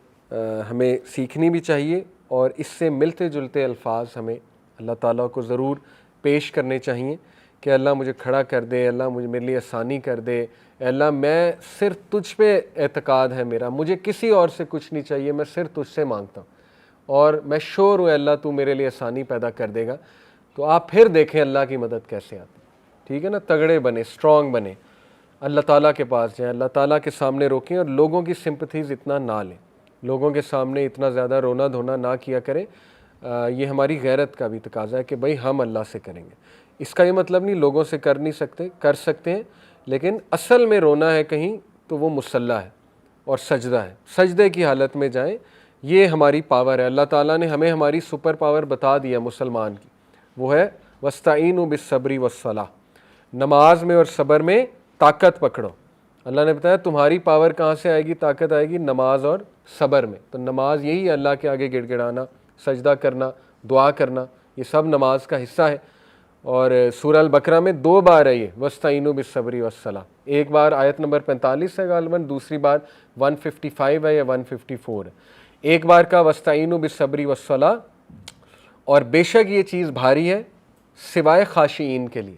ہمیں سیکھنی بھی چاہیے, اور اس سے ملتے جلتے الفاظ ہمیں اللہ تعالیٰ کو ضرور پیش کرنے چاہیے کہ اللہ مجھے کھڑا کر دے, اللہ مجھے میرے لیے آسانی کر دے, اللہ میں صرف تجھ پہ اعتقاد ہے میرا, مجھے کسی اور سے کچھ نہیں چاہیے, میں صرف تجھ سے مانگتا ہوں, اور میں شور ہوں اللہ تو میرے لیے آسانی پیدا کر دے گا. تو آپ پھر دیکھیں اللہ کی مدد کیسے آتی, ٹھیک ہے نا. تگڑے بنے, اسٹرانگ بنے, اللہ تعالیٰ کے پاس جائیں, اللہ تعالیٰ کے سامنے روکیں, اور لوگوں کی سمپتھیز اتنا نہ لیں, لوگوں کے سامنے اتنا زیادہ رونا دھونا نہ کیا کریں. یہ ہماری غیرت کا بھی تقاضا ہے کہ بھئی ہم اللہ سے کریں گے. اس کا یہ مطلب نہیں لوگوں سے کر نہیں سکتے, کر سکتے ہیں, لیکن اصل میں رونا ہے کہیں تو وہ مصلی ہے اور سجدہ ہے, سجدے کی حالت میں جائیں. یہ ہماری پاور ہے. اللہ تعالیٰ نے ہمیں ہماری سپر پاور بتا دیا مسلمان کی, وہ ہے وَاسْتَعِینُوا بِالصَّبْرِ وَالصَّلَاةِ, نماز میں اور صبر میں طاقت پکڑو. اللہ نے بتایا تمہاری پاور کہاں سے آئے گی, طاقت آئے گی نماز اور صبر میں. تو نماز یہی ہے, اللہ کے آگے گڑ گڑانا, سجدہ کرنا, دعا کرنا, یہ سب نماز کا حصہ ہے. اور سورہ البقرہ میں 2 بار ہے یہ وَاسْتَعِینُوا بِالصَّبْرِ وَالصَّلَاةِ. ایک بار آیت نمبر 45 ہے غالباً, دوسری بار 155 ہے یا 154 ہے. ایک بار کا وَاسْتَعِینُوا بِالصَّبْرِ وَالصَّلَاةِ, اور بے شک یہ چیز بھاری ہے سوائے خاشعین کے لیے,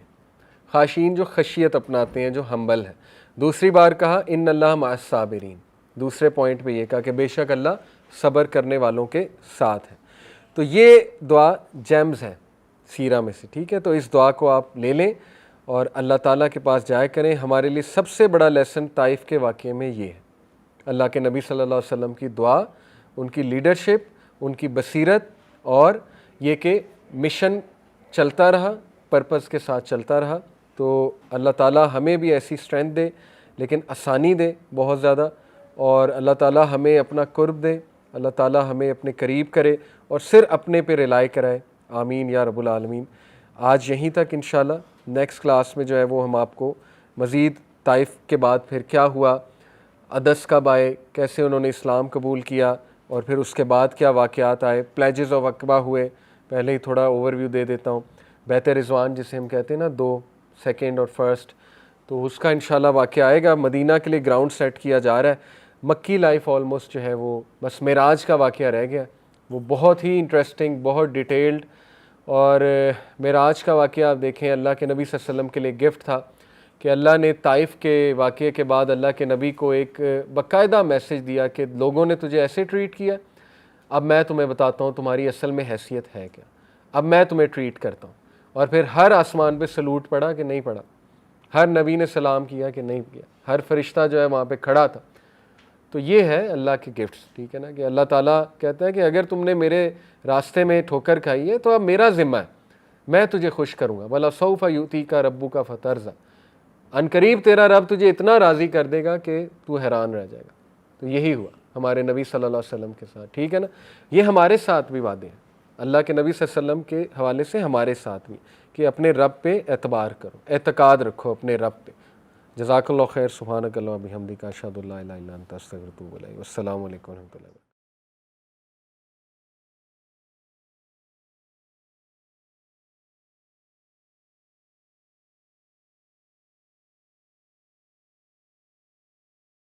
خاشعین جو خشیت اپناتے ہیں, جو ہمبل ہے. دوسری بار کہا ان اللہ مع الصابرین, دوسرے پوائنٹ پہ یہ کہا کہ بے شک اللہ صبر کرنے والوں کے ساتھ ہے. تو یہ دعا جیمز ہے سیرہ میں سے, ٹھیک ہے. تو اس دعا کو آپ لے لیں اور اللہ تعالیٰ کے پاس جایا کریں. ہمارے لیے سب سے بڑا لیسن طائف کے واقعے میں یہ ہے, اللہ کے نبی صلی اللہ علیہ وسلم کی دعا, ان کی لیڈرشپ, ان کی بصیرت, اور یہ کہ مشن چلتا رہا, پرپز کے ساتھ چلتا رہا. تو اللہ تعالیٰ ہمیں بھی ایسی اسٹرینتھ دے, لیکن آسانی دے بہت زیادہ, اور اللہ تعالیٰ ہمیں اپنا قرب دے, اللہ تعالیٰ ہمیں اپنے قریب کرے اور صرف اپنے پہ ریلائی کرائے. آمین یا رب العالمین. آج یہیں تک انشاءاللہ. نیکسٹ کلاس میں جو ہے وہ ہم آپ کو مزید طائف کے بعد پھر کیا ہوا, عدس کب آئے, کیسے انہوں نے اسلام قبول کیا, اور پھر اس کے بعد کیا واقعات آئے. پلیجز آف عقبہ ہوئے, پہلے ہی تھوڑا اوور ویو دے دیتا ہوں. بیت رضوان جسے ہم کہتے ہیں نا, 2 سیکنڈ اور فرسٹ, تو اس کا انشاءاللہ واقعہ آئے گا. مدینہ کے لیے گراؤنڈ سیٹ کیا جا رہا ہے. مکی لائف آلموسٹ جو ہے وہ بس معراج کا واقعہ رہ گیا, وہ بہت ہی انٹرسٹنگ, بہت ڈیٹیلڈ. اور معراج کا واقعہ آپ دیکھیں, اللہ کے نبی صلی اللہ علیہ وسلم کے لیے گفٹ تھا کہ اللہ نے طائف کے واقعے کے بعد اللہ کے نبی کو ایک باقاعدہ میسج دیا کہ لوگوں نے تجھے ایسے ٹریٹ کیا, اب میں تمہیں بتاتا ہوں تمہاری اصل میں حیثیت ہے کیا, اب میں تمہیں ٹریٹ کرتا ہوں. اور پھر ہر آسمان پہ سلوٹ پڑا کہ نہیں پڑا, ہر نبی نے سلام کیا کہ نہیں کیا, ہر فرشتہ جو ہے وہاں پہ کھڑا تھا. تو یہ ہے اللہ کے گفٹس, ٹھیک ہے نا, کہ اللہ تعالیٰ کہتا ہے کہ اگر تم نے میرے راستے میں ٹھوکر کھائی ہے تو اب میرا ذمہ ہے, میں تجھے خوش کروں گا. وَلَسَوْفَ يُؤْتِيكَ رَبُّكَ فَتَرْضَىٰ, عنقریب تیرا رب تجھے اتنا راضی کر دے گا کہ تو حیران رہ جائے گا. تو یہی ہوا ہمارے نبی صلی اللہ علیہ وسلم کے ساتھ, ٹھیک ہے نا. یہ ہمارے ساتھ بھی وعدے ہیں اللہ کے نبی صلی اللہ علیہ وسلم کے حوالے سے, ہمارے ساتھ بھی, کہ اپنے رب پہ اعتبار کرو, اعتقاد رکھو اپنے رب پہ. جزاک اللہ خیر. سبحانک اللہم و بحمدک, اشہد ان لا الہ الا انت, استغفرک و اتوب الیک. والسلام علیکم و رحمۃ اللہ.